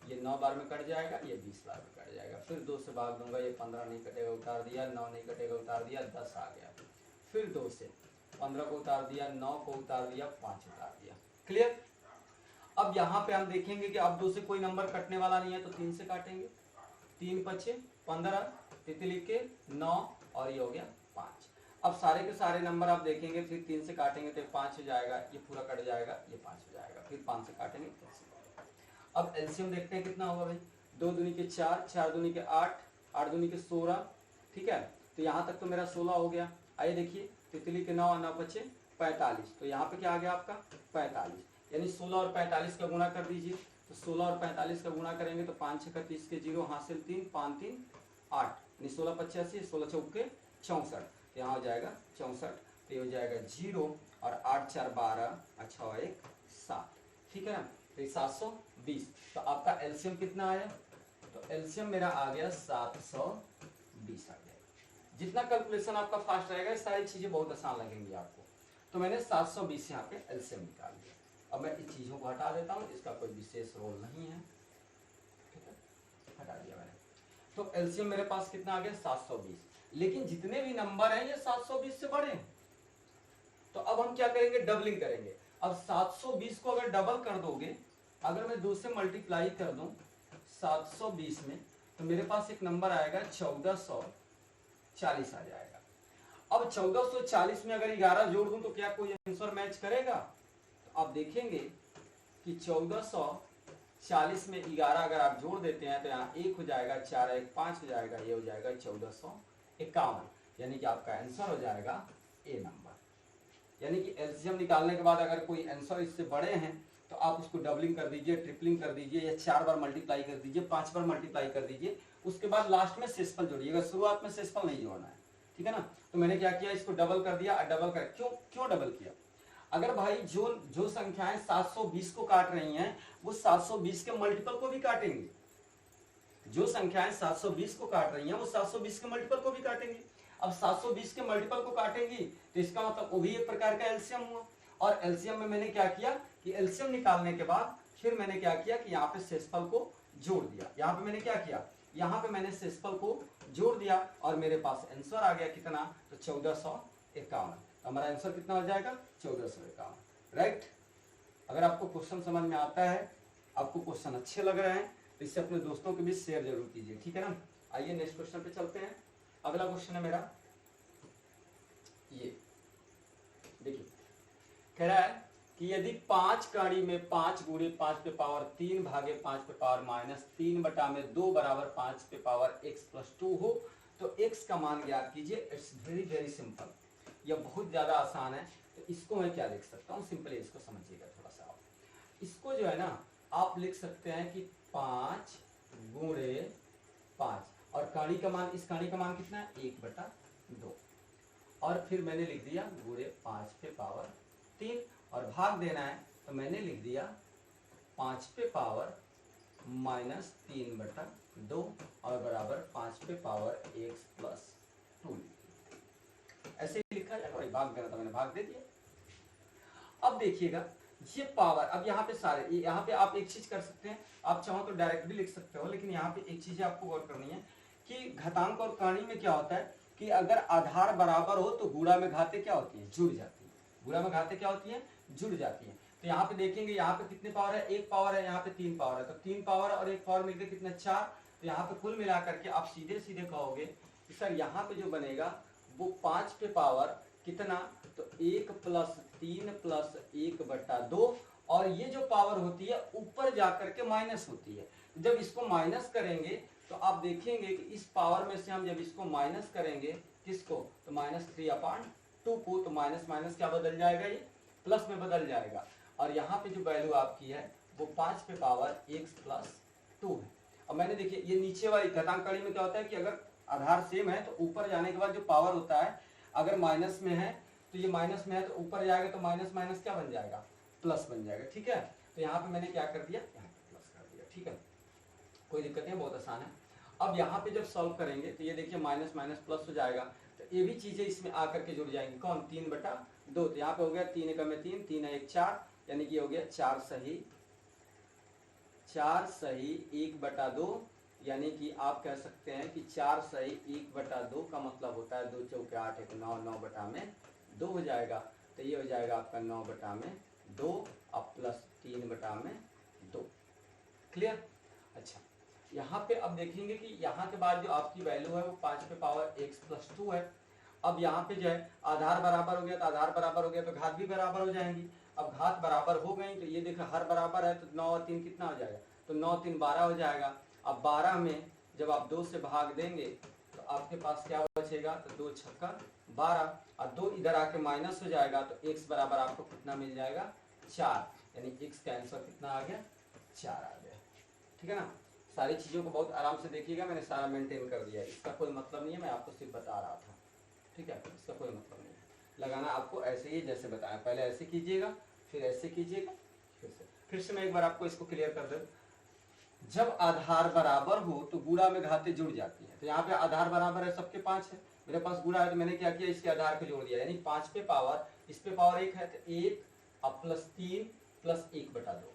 ये 9 बार में कट जाएगा, ये 20 बार में कट जाएगा। फिर 2 से भाग दूंगा, ये 15 नहीं कटेगा, उतार दिया, 9 नहीं कटेगा, उतार दिया, 10 आ गया। फिर 2 से 15 को उतार दिया, 9 को उतार दिया, 5 उतार दिया। क्लियर? अब यहाँ पे हम देखेंगे कि अब 2 से कोई नंबर कटने वाला नहीं है तो 3 से काटेंगे। 3 पचे 15, तितली के 9 और ये हो गया 5। अब सारे के सारे नंबर आप देखेंगे, फिर 3 से काटेंगे तो 5 हो जाएगा, ये पूरा कट जाएगा, ये 5 हो जाएगा। फिर 5 से काटेंगे तो 10 हो जाएगा। अब एलसीएम देखते हैं कितना होगा भाई। 2 दूनी के 4, 4 दूनी के 8, 8 दूनी के 16, ठीक है। तो यहाँ तक तो मेरा 16 हो गया। आइए देखिए, तितली के 9 और 9 बचे 45, तो यहाँ पे क्या आ गया आपका 45, यानी 16 और 45 का गुणा कर दीजिए। तो 16 और 45 का गुणा करेंगे तो 5 6 30 के 0 हासिल 3, 5 3 8, यानी 16 85, 16 चौके 64, तो यहाँ हो जाएगा 64। तो ये हो जाएगा 0 और 8 4 12 और 6 1 7, ठीक है ना। तो 720। तो आपका एलसीएम कितना आया? तो एलसीएम मेरा आ गया 720 आ गया। जितना कैलकुलेशन आपका फास्ट रहेगा सारी चीजें बहुत आसान लगेंगी आपको। तो मैंने 720 यहाँ पे एलसीएम निकाल दिया। अब मैं इस चीजों को हटा देता हूँ, इसका कोई विशेष रोल नहीं है, ठीक है, हटा दिया मैंने। तो एलसीएम मेरे पास कितना आ गया 720। लेकिन जितने भी नंबर हैं ये 720 से बड़े हैं, तो अब हम क्या करेंगे, डबलिंग करेंगे। अब 720 को अगर डबल कर दोगे, अगर मैं 2 से मल्टीप्लाई कर दूं 720 में, तो मेरे पास एक नंबर आएगा 1440 आ जाएगा। अब 1440 में अगर 11 जोड़ दूं तो क्या कोई आंसर मैच करेगा? तो आप देखेंगे कि 1440 में 11 अगर आप जोड़ देते हैं तो यहाँ 1 हो जाएगा, 4 1 5 हो जाएगा, ये हो जाएगा 1451, यानी कि आपका आंसर हो जाएगा ए नंबर। यानी कि एलसीएम निकालने के बाद अगर कोई आंसर इससे बड़े हैं तो आप उसको डबलिंग कर दीजिए, ट्रिपलिंग कर दीजिए, या 4 बार मल्टीप्लाई कर दीजिए, 5 बार मल्टीप्लाई कर दीजिए। उसके बाद लास्ट में शेषफल जोड़िएगा, शुरुआत में शेषफल नहीं जोड़ना है, ठीक है ना। तो मैंने क्या किया, इसको डबल कर दिया। डबल कर क्यों डबल किया? अगर भाई जो संख्याएं 720 को काट रही हैं वो 720 के मल्टीपल को भी काटेंगे। जो संख्याएं 720 को काट रही हैं वो 720 के मल्टीपल को भी काटेंगी। अब 720 के मल्टीपल को काटेंगी तो इसका मतलब वो भी एक प्रकार का एलसीएम हुआ। और एलसीएम में मैंने क्या किया कि एलसीएम निकालने के बाद फिर मैंने क्या किया कि यहाँ पे शेषफल को जोड़ दिया। यहाँ पे मैंने क्या किया, यहाँ पे मैंने शेषफल को जोड़ दिया और मेरे पास आंसर आ गया कितना, तो 1451। हमारा आंसर कितना हो जाएगा 1451, राइट। अगर आपको क्वेश्चन समझ में आता है, आपको क्वेश्चन अच्छे लग रहे हैं, तो इससे अपने दोस्तों के बीच शेयर जरूर कीजिए, ठीक है ना। आइए नेक्स्ट क्वेश्चन पे चलते हैं। अगला क्वेश्चन है मेरा ये, देखिए कह रहा है कि यदि 5 कड़ी में 5 गुणे 5 पे पावर 3 भागे 5 पे पावर -3 बटा में 2 बराबर 5 पे पावर x + 2 हो तो x का मान ज्ञात कीजिए। इट्स वेरी सिंपल, यह बहुत ज्यादा आसान है। तो इसको मैं क्या लिख सकता हूँ, सिंपली इसको समझिएगा थोड़ा सा। इसको जो है ना आप लिख सकते हैं कि 5 गुणे 5 और कड़ी का मान, इस कड़ी का मान कितना है 1/2, और फिर मैंने लिख दिया गुणे 5 पे पावर 3 और भाग देना है तो मैंने लिख दिया 5 पे पावर -3/2 और बराबर 5 पे पावर x + 2। ऐसे ही लिखा जाएगा भाई, भाग देना था मैंने, भाग दे दिया। अब देखिएगा ये पावर, अब यहाँ पे सारे, यहाँ पे आप एक चीज कर सकते हैं, आप चाहो तो डायरेक्ट भी लिख सकते हो, लेकिन यहाँ पे एक चीज आपको गौर करनी है कि घातांक और कर्ण में क्या होता है कि अगर आधार बराबर हो तो गुणा में घातें क्या होती है, जुड़ जाती है। गुणा में घातें क्या होती है, जुड़ जाती है। तो यहाँ पे देखेंगे, यहाँ पे कितने पावर है, 1 पावर है, यहाँ पे 3 पावर है, तो 3 पावर और 1 पावर मिलकर कितना 4। तो यहाँ पे कुल मिलाकर के आप सीधे सीधे कहोगे कि सर यहाँ पे जो बनेगा वो 5 पे पावर कितना, तो 1 + 3 + 1/2, और ये जो पावर होती है ऊपर जाकर के माइनस होती है। जब इसको माइनस करेंगे तो आप देखेंगे कि इस पावर में से हम जब इसको माइनस करेंगे किसको, तो -3/2 को, तो माइनस माइनस क्या बदल जाएगा, ये प्लस में बदल जाएगा। और यहाँ पे जो वैल्यू आपकी है वो 5 पे पावर x + 2 है। अब मैंने देखिए ये नीचे वाली घातांक कड़ी में क्या होता है कि अगर आधार सेम है तो ऊपर जाने के बाद जो पावर होता है अगर माइनस में है तो ये माइनस में है तो ऊपर जाएगा तो माइनस माइनस क्या बन जाएगा, प्लस बन जाएगा। ठीक है, तो यहाँ पे मैंने क्या कर दिया, यहाँ पे प्लस कर दिया। ठीक है, कोई दिक्कत नहीं, बहुत आसान है। अब यहाँ पे जब सॉल्व करेंगे तो ये देखिए माइनस माइनस प्लस हो जाएगा, तो ये भी चीजें इसमें आकर के जुड़ जाएंगी। कौन, 3/2, तो यहाँ पे हो गया 3 × 3, 3 × 1 4, यानी कि हो गया 4 सही 1/2, यानी कि आप कह सकते हैं कि 4 सही 1/2 का मतलब होता है 2 चौके 8 1 9, 9/2 हो जाएगा। तो ये हो जाएगा आपका 9/2 अब प्लस 3/2। क्लियर। अच्छा, यहाँ पे अब देखेंगे कि यहाँ के बाद जो आपकी वैल्यू है वो 5 पे पावर x + 2 है। अब यहाँ पे जो है आधार बराबर हो गया, तो आधार बराबर हो गया तो घात भी बराबर हो जाएंगी। अब घात बराबर हो गई तो ये देखो हर बराबर है, तो 9 और 3 कितना हो जाएगा, तो 9 3 12 हो जाएगा। अब 12 में जब आप 2 से भाग देंगे तो आपके पास क्या बचेगा, तो 2 छक्का 12, और 2 इधर आके माइनस हो जाएगा, तो x बराबर आपको कितना मिल जाएगा, 4, यानी x का आंसर कितना आ गया, 4 आ गया। ठीक है ना, सारी चीज़ों को बहुत आराम से देखिएगा, मैंने सारा मेंटेन कर दिया है, इसका कोई मतलब नहीं है, मैं आपको सिर्फ बता रहा था। ठीक है, इसका कोई मतलब नहीं है, लगाना आपको ऐसे ही जैसे बताया, पहले ऐसे कीजिएगा फिर ऐसे कीजिएगा फिर से मैं एक बार आपको इसको क्लियर कर दूं। जब आधार बराबर हो तो गुणा में घातें जुड़ जाती है। तो यहाँ पे आधार बराबर है, सबके 5 है, मेरे पास गुणा है तो मैंने क्या किया, इसके आधार को जोड़ दिया, यानी 5 पे पावर इस पे पावर 1 है तो 1 अब +3 + 1/2।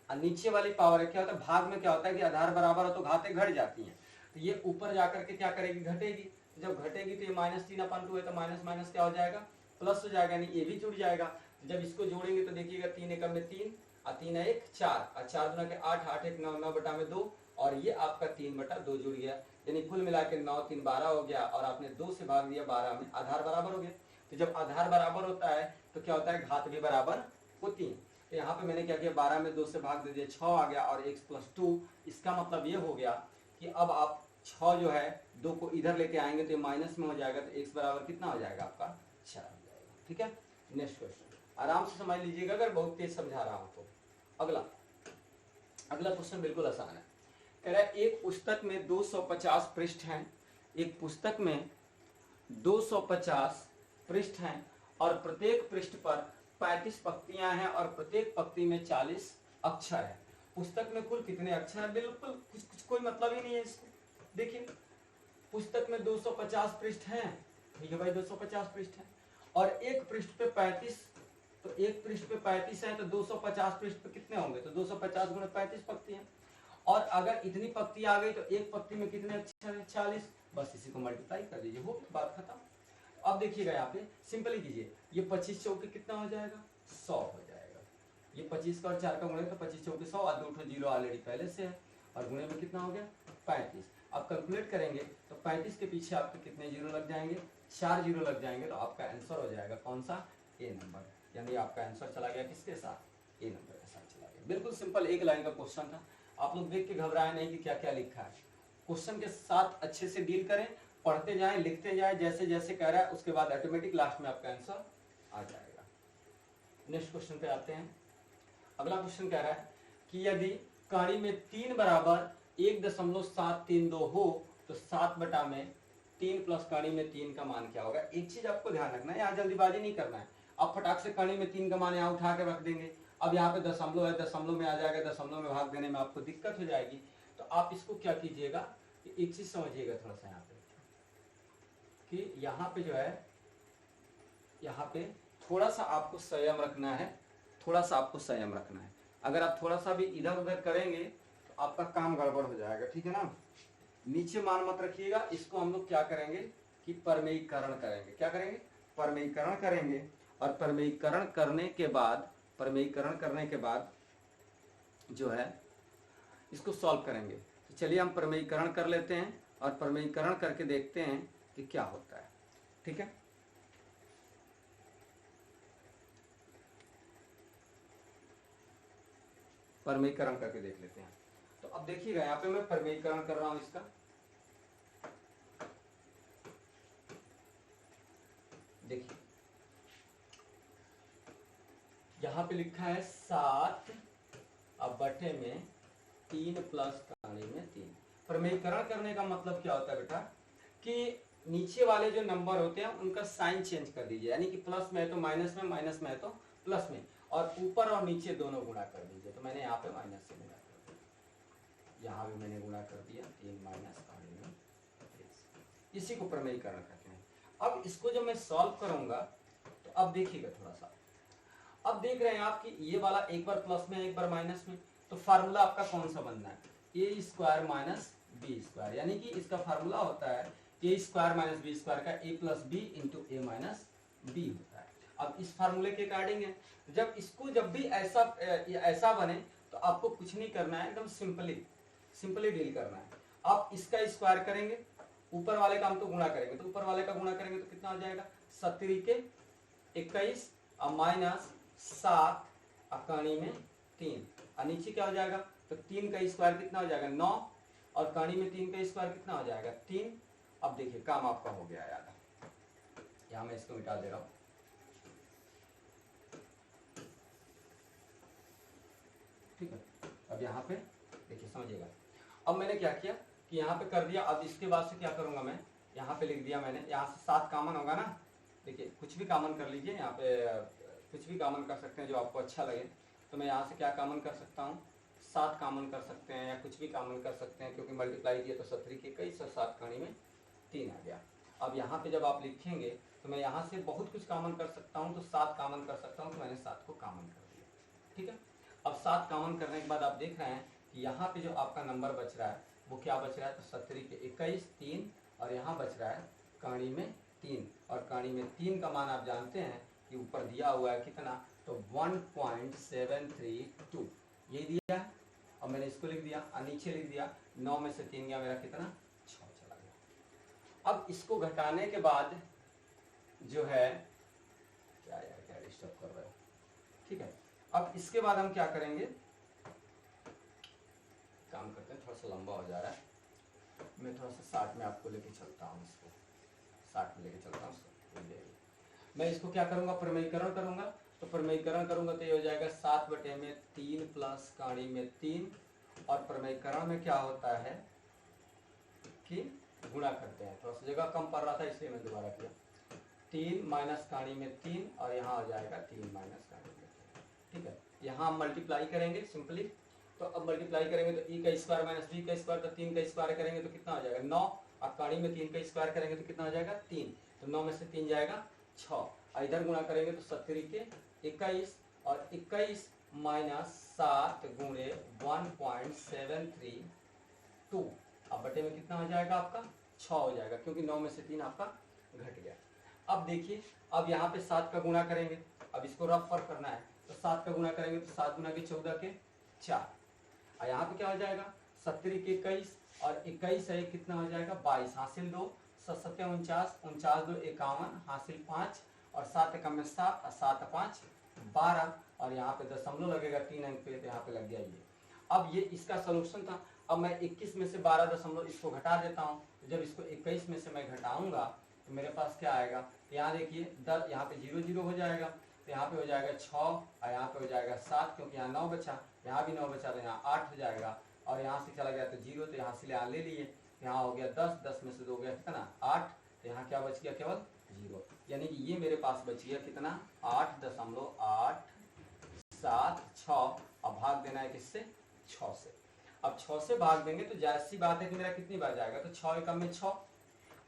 और नीचे वाली पावर है क्या होता है, भाग में क्या होता है कि आधार बराबर हो तो घातें घट जाती हैं, तो ये ऊपर जाकर के क्या करेगी, घटेगी। जब घटेगी तो ये -3/2 है तो माइनस माइनस क्या हो जाएगा, प्लस हो जाएगा, यानी ये भी जुड़ जाएगा। जब इसको जोड़ेंगे तो देखिएगा 3 × 3 और 3 × 1 4 और 4 दूना के 8 8 1 9 9/2, और ये आपका 3/2 जुड़ गया, यानी कुल मिला के 9 3 12 हो गया, और आपने 2 से भाग दिया 12 में, आधार बराबर हो गया। तो जब आधार बराबर होता है तो क्या होता है, घात भी बराबर होती है। तो यहाँ पे मैंने क्या किया, 12 में 2 से भाग दे दिया, 6 आ गया, और x + 2, इसका मतलब ये हो गया कि अब आप 6 जो है 2 को इधर लेके आएंगे तो ये माइनस में हो जाएगा, तो x बराबर कितना हो जाएगा आपका, 4 हो जाएगा। ठीक है, नेक्स्ट क्वेश्चन आराम से समझ लीजिएगा, अगर बहुत तेज समझा रहा हूं तो। अगला क्वेश्चन बिल्कुल आसान है, कह रहा है एक पुस्तक में 250 पृष्ठ हैं, एक पुस्तक में 250 पृष्ठ हैं और प्रत्येक पृष्ठ पर 35 पंक्तियां हैं और प्रत्येक पंक्ति में 40 अक्षर है। पुस्तक में कुल कितने अक्षर हैं, बिल्कुल कुछ कोई मतलब ही नहीं है इसको। देखिए पुस्तक में 250 पृष्ठ हैं, ठीक है भाई 250 पृष्ठ हैं, और एक पृष्ठ पे 35, तो एक पृष्ठ पे 35 है तो 250 पृष्ठ पे कितने होंगे, तो 250 × 35 पंक्ति है। और अगर इतनी पंक्ति आ गई तो एक पंक्ति में कितने अक्षर है, 40, बस इसी को मल्टीप्लाई कर दीजिए, हो बात खत्म। अब देखिएगा यहाँ पे सिंपली कीजिए, ये 25 चौके कितना हो जाएगा, 100 हो जाएगा। ये 25 का और 4 का गुणे तो 25 चौके 100, और 2 जीरो ऑलरेडी पहले से है, और गुणे में कितना हो गया 35। अब कैलकुलेट करेंगे तो 35 के पीछे आपके कितने जीरो लग जाएंगे, 4 जीरो लग जाएंगे, तो आपका आंसर हो जाएगा कौन सा, ए नंबर, यानी आपका आंसर चला गया किसके साथ, ए नंबर के साथ चला गया। बिल्कुल सिंपल एक लाइन का क्वेश्चन था, आप लोग देख के घबराए नहीं कि क्या क्या लिखा है। क्वेश्चन के साथ अच्छे से डील करें, पढ़ते जाएं, लिखते जाएं, जैसे जैसे कह रहा है उसके बाद ऑटोमेटिक लास्ट में आपका आंसर आ जाएगा। नेक्स्ट क्वेश्चन पे आते हैं। अगला क्वेश्चन कह रहा है कि यदि कहानी में 3 बराबर 1.732 हो तो 7/3 प्लस कहानी में 3 का मान क्या होगा। एक चीज आपको ध्यान रखना है, यहाँ जल्दीबाजी नहीं करना है, आप फटाक से कहानी में 3 का मान यहाँ उठा के रख देंगे। अब यहाँ पे दशमलव है, दशमलव में आ जाएगा, दशमलव में भाग देने में आपको दिक्कत हो जाएगी। तो आप इसको क्या कीजिएगा कि एक चीज समझिएगा थोड़ा सा यहाँ पे, कि यहाँ पे जो है, यहाँ पे थोड़ा सा आपको संयम रखना है, थोड़ा सा आपको संयम रखना है। अगर आप थोड़ा सा भी इधर उधर करेंगे तो आपका काम गड़बड़ हो जाएगा, ठीक है ना। नीचे मान मत रखिएगा, इसको हम लोग क्या करेंगे कि परमेयीकरण करेंगे। क्या करेंगे, परमेयीकरण करेंगे, और परमेयीकरण करने के बाद जो है इसको सॉल्व करेंगे। तो चलिए हम परमेयीकरण कर लेते हैं, और परमेयीकरण करके देखते हैं कि क्या होता है। ठीक है, परमीकरण करके देख लेते हैं। तो अब देखिएगा यहाँ पे मैं परमीकरण कर रहा हूं इसका। देखिए यहाँ पे लिखा है 7 अब बटे में 3 प्लस कहानी में 3। परमीकरण करने का मतलब क्या होता है बेटा कि नीचे वाले जो नंबर होते हैं उनका साइन चेंज कर दीजिए, यानी कि प्लस में है तो माइनस में, माइनस में है तो प्लस में, और ऊपर और नीचे दोनों गुणा कर दीजिए। तो मैंने यहाँ पे माइनस से गुणा कर दिया, यहाँ भी मैंने गुणा कर दिया 3 माइनस कहानी में 3। इसी को परमीकरण कहते हैं। अब इसको जब मैं सॉल्व करूंगा तो अब देखिएगा थोड़ा सा, अब देख रहे हैं आप कि ये वाला एक बार प्लस में एक बार माइनस में, तो फार्मूला आपका कौन सा बनना है, ए स्क्वायर माइनस बी स्क्वायर, यानी कि इसका फार्मूला होता है ए स्क्वायर माइनस बी स्क्वायर का ए प्लस बी इंटू ए माइनस बी होता है। अब इस फार्मूले के अकॉर्डिंग है, जब इसको जब भी ऐसा बने तो आपको कुछ नहीं करना है, एकदम सिंपली डील करना है। आप इसका स्क्वायर करेंगे, ऊपर वाले का हम तो गुणा करेंगे, तो ऊपर वाले का गुणा करेंगे तो कितना हो जाएगा 70 के 21 और माइनस 7 कहानी में 3, और नीचे क्या हो जाएगा, तो 3 का स्क्वायर कितना हो जाएगा 9, और कहानी में 3 का स्क्वायर कितना हो जाएगा 3। अब देखिए काम आपका हो गया यार, यहां मैं इसको मिटा दे रहा हूं। ठीक है, अब यहाँ पे देखिए समझिएगा, अब मैंने क्या किया कि यहाँ पे कर दिया। अब इसके बाद से क्या करूंगा मैं, यहाँ पे लिख दिया मैंने, यहाँ से 7 कॉमन होगा ना, देखिए कुछ भी कॉमन कर लीजिए, यहाँ पे कुछ भी कॉमन कर सकते हैं जो आपको अच्छा लगे। तो मैं यहाँ से क्या कॉमन कर सकता हूँ, 7 कॉमन कर सकते हैं, या कुछ भी कॉमन कर सकते हैं, क्योंकि मल्टीप्लाई किया तो 70 के 21 और 7 कहानी में 3 आ गया। अब यहाँ पे जब आप लिखेंगे तो मैं यहाँ से बहुत कुछ कॉमन कर सकता हूँ, तो 7 कॉमन कर सकता हूँ, तो मैंने 7 को कॉमन कर दिया। ठीक है, अब 7 कॉमन करने के बाद आप देख रहे हैं कि यहाँ पे जो आपका नंबर बच रहा है वो क्या बच रहा है, तो 70 के 21 3, और यहाँ बच रहा है कहानी में 3, और कहानी में 3 का मान आप जानते हैं कि ऊपर दिया हुआ है कितना, तो 1.732 ये दिया है। और मैंने इसको लिख दिया और नीचे लिख दिया 9 में से 3 गया मेरा कितना 6 चला गया। अब इसको घटाने के बाद जो है क्या यार क्या डिस्टर्ब कर रहे हो। ठीक है, अब इसके बाद हम क्या करेंगे, काम करते हैं, थोड़ा सा लंबा हो जा रहा है, मैं थोड़ा सा 60 में आपको लेके चलता हूँ, इसको 60 में लेके चलता हूँ। मैं इसको क्या करूंगा, परमीकरण करूंगा, तो परमीकरण करूंगा तो ये हो जाएगा 7 बटे में 3 प्लस कहानी में 3, और परमीकरण में क्या होता है कि गुणा करते हैं, थोड़ा सा जगह कम पड़ रहा था इसलिए मैं दोबारा किया, 3 माइनस कहानी में 3, और यहाँ हो जाएगा 3 माइनस कहानी में 3। ठीक है, यहाँ हम मल्टीप्लाई करेंगे सिंपली, तो अब मल्टीप्लाई करेंगे तो e का स्क्वायर माइनस b का स्क्वायर, तो 3 का स्क्वायर करेंगे तो कितना हो जाएगा 9, और कहानी में 3 का स्क्वायर करेंगे तो कितना हो जाएगा 3, तो 9 में से 3 जाएगा 6, और इधर गुणा करेंगे तो 70 के 21, और 21 माइनस 7 गुणे 1.732, अब बटे में कितना हो जाएगा आपका 6 हो जाएगा, क्योंकि 9 में से 3 आपका घट गया। अब देखिए, अब यहाँ पे 7 का गुणा करेंगे, अब इसको रफ फर्क करना है, तो 7 का गुणा करेंगे तो 7 गुना के 14 के 4, और यहाँ पे क्या हो जाएगा 70 के 21, और 21 है कितना हो जाएगा 22, हासिल 2, 7 49, 49 2 51, हासिल 5, और 7 एकम में 7, और 7 5 12, और यहाँ पे दशमलव लगेगा 3 अंक पे, तो यहाँ पे लग गया ये। अब ये इसका सोल्यूशन था। अब मैं 21 में से 12 दशमलव इसको घटा देता हूँ, तो जब इसको 21 में से मैं घटाऊंगा तो मेरे पास क्या आएगा, यहाँ देखिए 10, यहाँ पे 0 0 हो जाएगा, तो यहाँ पे हो जाएगा 6, और यहाँ पे हो जाएगा 7, क्योंकि यहाँ 9 बचा, यहाँ भी 9 बचा, तो यहाँ 8 हो जाएगा, और यहाँ से चला गया तो 0, तो यहाँ से यहाँ ले लिए, यहाँ हो गया 10, 10 में से 2 गया कितना 8, तो यहाँ क्या बच गया केवल 0, यानी कि ये मेरे पास बच गया कितना 8.876, अब भाग देना है किससे 6 से। अब 6 से भाग देंगे तो जायज़ सी बात है कि मेरा कितनी बार जाएगा, तो 6 एकम में 6।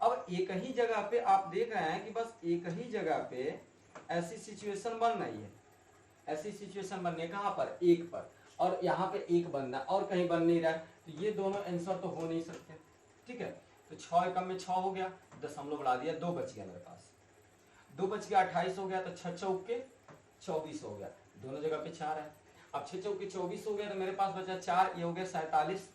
अब एक ही जगह पे आप देख रहे हैं कि बस एक ही जगह पे ऐसी सिचुएशन बन रही है, ऐसी सिचुएशन बनने कहाँ पर 1 पर, और यहाँ पे 1 बनना और कहीं बन नहीं रहा है, तो ये दोनों आंसर तो हो नहीं सकते। ठीक है, तो 6 एकम में 6 हो गया, दशमलव बढ़ा दिया, 2 बच गया मेरे पास, 2 बच गया 28 हो गया, तो 6 चौके 24 हो गया, दोनों जगह पे 4 है। अब 6 चौके 24 हो गया, तो मेरे पास बचा 4, ये हो गया 47।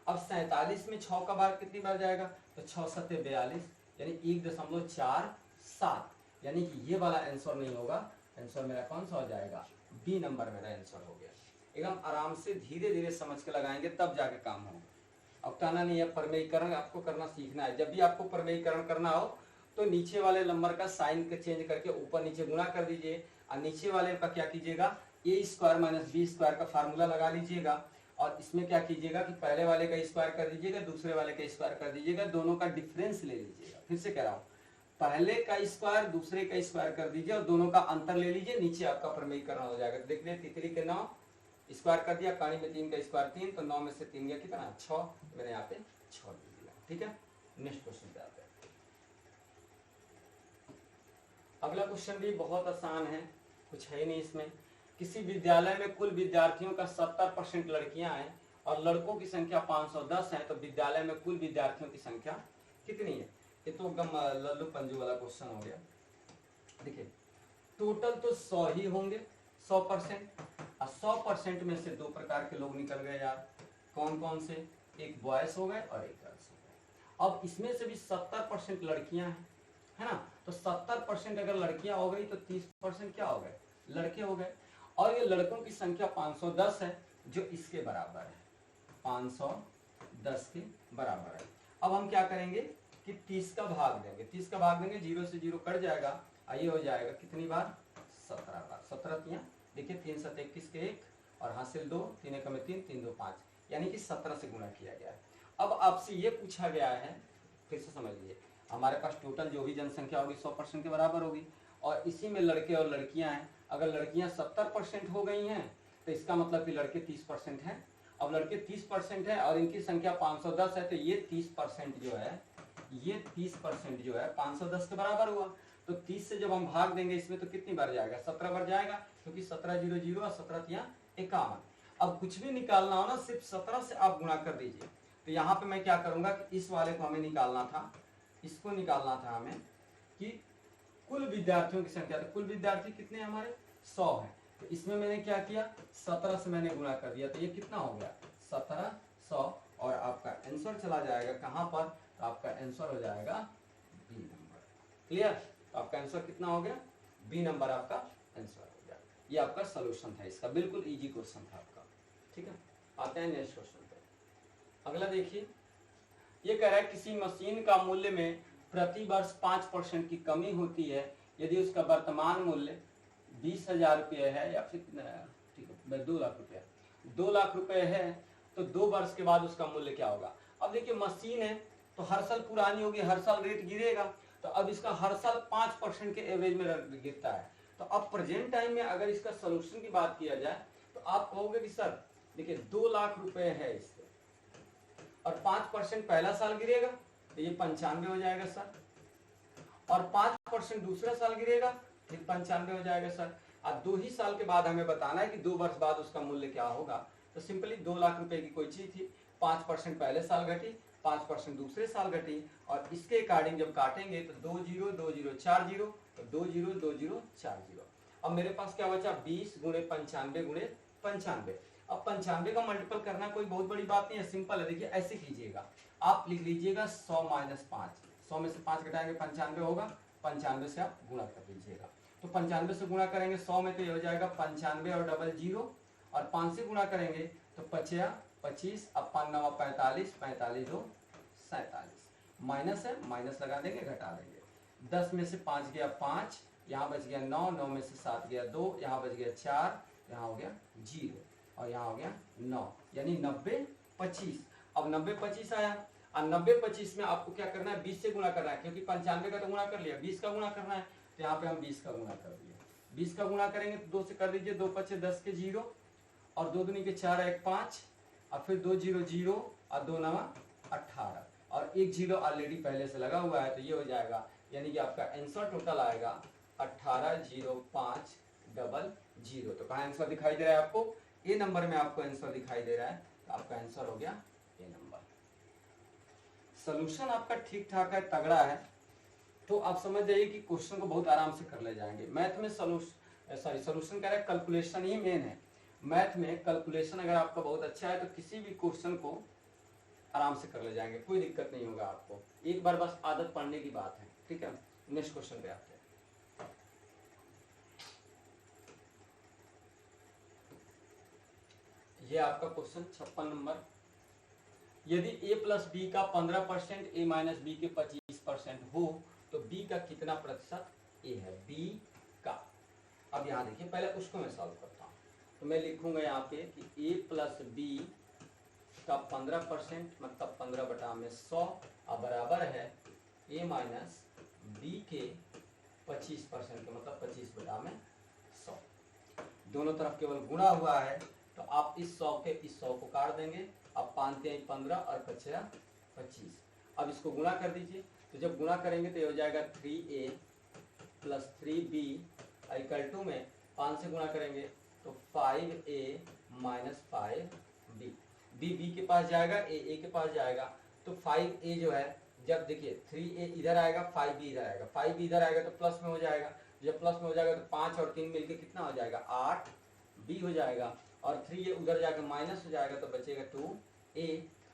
अब 47 में 6 का भाग कितनी बार जाएगा, तो 6 7 42, यानी 1.47, यानी कि ये वाला आंसर नहीं होगा। आंसर मेरा कौन सा हो जाएगा, बी नंबर मेरा आंसर हो गया। एकदम आराम से धीरे धीरे समझ के लगाएंगे तब जाके काम होगा। अब कहना नहीं है प्रमेयीकरण आपको करना सीखना है। जब भी आपको प्रमेयीकरण करना हो तो नीचे वाले नंबर का साइन के चेंज करके ऊपर नीचे गुणा कर दीजिए, और नीचे वाले का क्या कीजिएगा, ए स्क्वायर माइनस बी स्क्वायर का फार्मूला लगा लीजिएगा, और इसमें क्या कीजिएगा कि पहले वाले का स्क्वायर कर दीजिएगा, दूसरे वाले का स्क्वायर कर दीजिएगा, दोनों का डिफरेंस ले लीजिएगा। फिर से कह रहा हूँ, पहले का स्क्वायर दूसरे का स्क्वायर कर दीजिए और दोनों का अंतर ले लीजिए, नीचे आपका प्रमेयीकरण हो जाएगा। तो देखिए तितली के 9 स्क्वायर कर दिया, कहानी में 3 का स्क्वायर 3, तो 9 में से 3 गया कितना 6, मैंने यहाँ पे 6 दे दिया। ठीक है, नेक्स्ट क्वेश्चन पे आते हैं। अगला क्वेश्चन भी बहुत आसान है, कुछ है ही नहीं इसमें। किसी विद्यालय में कुल विद्यार्थियों का 70% लड़कियां हैं और लड़कों की संख्या 510 है, तो विद्यालय में कुल विद्यार्थियों की संख्या कितनी है। ये तो एकदम लल्लू पंजू वाला क्वेश्चन हो गया। देखिए टोटल तो 100 ही होंगे, 100%, और 100% में से 2 प्रकार के लोग निकल गए यार। कौन कौन से, एक बॉयज हो गए और एक गर्ल्स हो गए। अब इसमें से भी 70% लड़कियां हैं, है ना, तो 70% अगर लड़कियां हो गई तो 30% क्या हो गए, लड़के हो गए। और ये लड़कों की संख्या 510 है, जो इसके बराबर है, 510 के बराबर है। अब हम क्या करेंगे कि 30 का भाग देंगे, 30 का भाग देंगे, 0 से 0 कट जाएगा, ये हो जाएगा कितनी बार, 17 बार। 17 तियां देखिए, 3 7 21 के 1 और हासिल 2, 3 1 में 3, 3 2 5, यानी कि 17 से गुणा किया गया है। अब आपसे ये पूछा गया है, फिर से समझ लीजिए, हमारे पास टोटल जो भी जनसंख्या होगी 100% के बराबर होगी, और इसी में लड़के और लड़कियां हैं। अगर लड़कियां 70% हो गई हैं तो इसका मतलब कि लड़के 30% हैं। अब लड़के 30% है और इनकी संख्या 510 है, तो ये 30% जो है, ये 30% जो है 510 के बराबर हुआ। तो 30 से जब हम भाग देंगे इसमें तो कितनी बार जाएगा, 17 बार जाएगा, क्योंकि 17 0 0 और 17 तियां 51। अब कुछ भी निकालना हो ना, सिर्फ 17 से आप गुणा कर दीजिए। तो यहाँ पे मैं क्या करूंगा कि इस वाले को हमें निकालना था, इसको निकालना था हमें कि कुल विद्यार्थियों की संख्या। तो कुल विद्यार्थी कितने हैं हमारे, 100 है। तो इसमें मैंने क्या किया, 17 से मैंने गुणा कर दिया, तो ये कितना हो गया 1700, और आपका आंसर चला जाएगा कहां पर, तो आपका आंसर हो जाएगा बी नंबर। क्लियर, तो आपका आंसर कितना हो गया, बी नंबर आपका आंसर हो गया। ये आपका सोल्यूशन था इसका, बिल्कुल इजी क्वेश्चन था आपका। ठीक है, आते हैं नेक्स्ट क्वेश्चन पे। अगला देखिए, ये कह रहा है किसी मशीन का मूल्य में प्रति वर्ष 5% की कमी होती है यदि उसका वर्तमान मूल्य 20,000 रुपये है, या फिर ठीक है 2 लाख रुपये, 2 लाख रुपये है, तो 2 वर्ष के बाद उसका मूल्य क्या होगा। अब देखिए मशीन है तो हर साल पुरानी होगी, हर साल रेट गिरेगा, तो अब इसका हर साल 5% के एवरेज में गिरता है। तो अब प्रेजेंट टाइम में अगर इसका सोल्यूशन की बात किया जाए तो आप कहोगे कि सर देखिए 2 लाख रुपए है इसके, और 5% पहला साल गिरेगा तो ये 95 हो जाएगा सर, और 5% दूसरा साल गिरेगा फिर 95 हो जाएगा सर। अब 2 ही साल के बाद हमें बताना है कि 2 वर्ष बाद उसका मूल्य क्या होगा। तो सिंपली 2 लाख रुपए की कोई चीज थी, 5% पहले साल घटी, 5% दूसरे साल घटी, और इसके अकॉर्डिंग जब काटेंगे तो 2 0 2 0 4 0, तो 2 0 2 0 4 0। अब मेरे पास क्या बचा, 20 गुणे 95 गुणे 95। अब 95 का मल्टीपल करना कोई बहुत बड़ी बात नहीं है, सिंपल है। देखिए ऐसे कीजिएगा, आप लिख लीजिएगा 100 - 5, 100 में से 5 घटाएंगे 95 होगा, 95 से आप गुणा कर दीजिएगा। तो 95 से गुणा करेंगे 100 में, तो ये हो जाएगा 95 और डबल 0, और 5 से गुणा करेंगे तो 5 25, अब 5 9 45, 45 2 47, माइनस है माइनस लगा देंगे, घटा देंगे। 10 में से 5 गया 5, यहाँ बच गया 9, 9 में से 7 गया 2, यहाँ बच गया 4, यहाँ हो गया 0, और यहाँ हो गया 9, यानी 90 25। अब 90 25 आया, और 90 25 में आपको क्या करना है, 20 से गुणा करना है, क्योंकि 95 का तो गुणा कर लिया, 20 का गुणा करना है, तो यहाँ पे हम 20 का गुणा कर दिए। 20 का गुणा करेंगे तो 2 से कर दीजिए, 2 5 10 के 0, और 2 दूनी के 4 1 5, और फिर 2 0 0, और 2 9 18, और 1 0 ऑलरेडी पहले से लगा हुआ है, तो ये हो जाएगा, यानी कि आपका आंसर टोटल आएगा 18 0 5 डबल 0। तो कहाँ आंसर दिखाई दे रहा है आपको, ए नंबर में आपको आंसर दिखाई दे रहा है, तो आपका आंसर हो गया ए नंबर। सोल्यूशन आपका ठीक ठाक है, तगड़ा है, तो आप समझ जाइए कि क्वेश्चन को बहुत आराम से कर ले जाएंगे। मैथ में सोल्यूशन कह रहा है, कैलकुलेशन ही मेन है। मैथ में कैलकुलेशन अगर आपका बहुत अच्छा है तो किसी भी क्वेश्चन को आराम से कर ले जाएंगे, कोई दिक्कत नहीं होगा आपको, एक बार बस आदत पढ़ने की बात है, ठीक है। नेक्स्ट क्वेश्चन पे आते हैं। ये आपका क्वेश्चन 56 नंबर। यदि a प्लस बी का 15%, a माइनस बी के 25% हो तो b का कितना प्रतिशत a है, b का। अब यहाँ देखिए, पहले उसको मैं सॉल्व करता हूँ। तो मैं लिखूंगा यहाँ पे कि a प्लस बी का 15% मतलब 15/100 अब बराबर है a माइनस बी के 25% का मतलब 25/100। दोनों तरफ केवल गुणा हुआ है तो आप इस 100 के इस 100 को काट देंगे। अब 5 × 15 और 25। अब इसको गुणा कर दीजिए, तो जब गुणा करेंगे तो ये हो जाएगा 3a plus 3b equal to में 5 से गुणा करेंगे तो 5a माइनस 5b। b के पास जाएगा, a के पास जाएगा, तो 5a जो है, जब देखिए 3a इधर आएगा 5b इधर आएगा, 5b इधर आएगा तो प्लस में हो जाएगा, जब प्लस में हो जाएगा तो 5 और 3 मिलके कितना हो जाएगा 8b हो जाएगा, और 3a उधर जाकर माइनस हो जाएगा तो बचेगा 2a।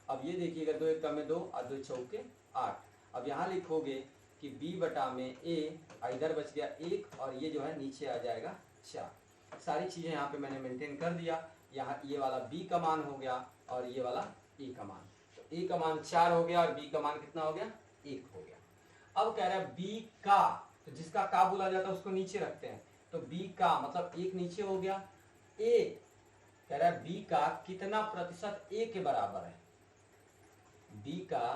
अब ये देखिएगा 2 × 1 में 2 और 2 × 4 8। अब यहाँ लिखोगे कि b बटा में a, इधर बच गया 1 और ये जो है नीचे आ जाएगा 4। सारी चीजें यहाँ पे मैंने मेंटेन कर दिया। यहाँ ये वाला b का मान हो गया और ये वाला a का मान, तो a का मान 4 हो गया और b का मान कितना हो गया 1 हो गया। अब कह रहा है b का, तो जिसका का बोला जाता है उसको नीचे रखते हैं, तो b का मतलब 1 नीचे हो गया। a कह रहा है b का कितना प्रतिशत a के बराबर है, b का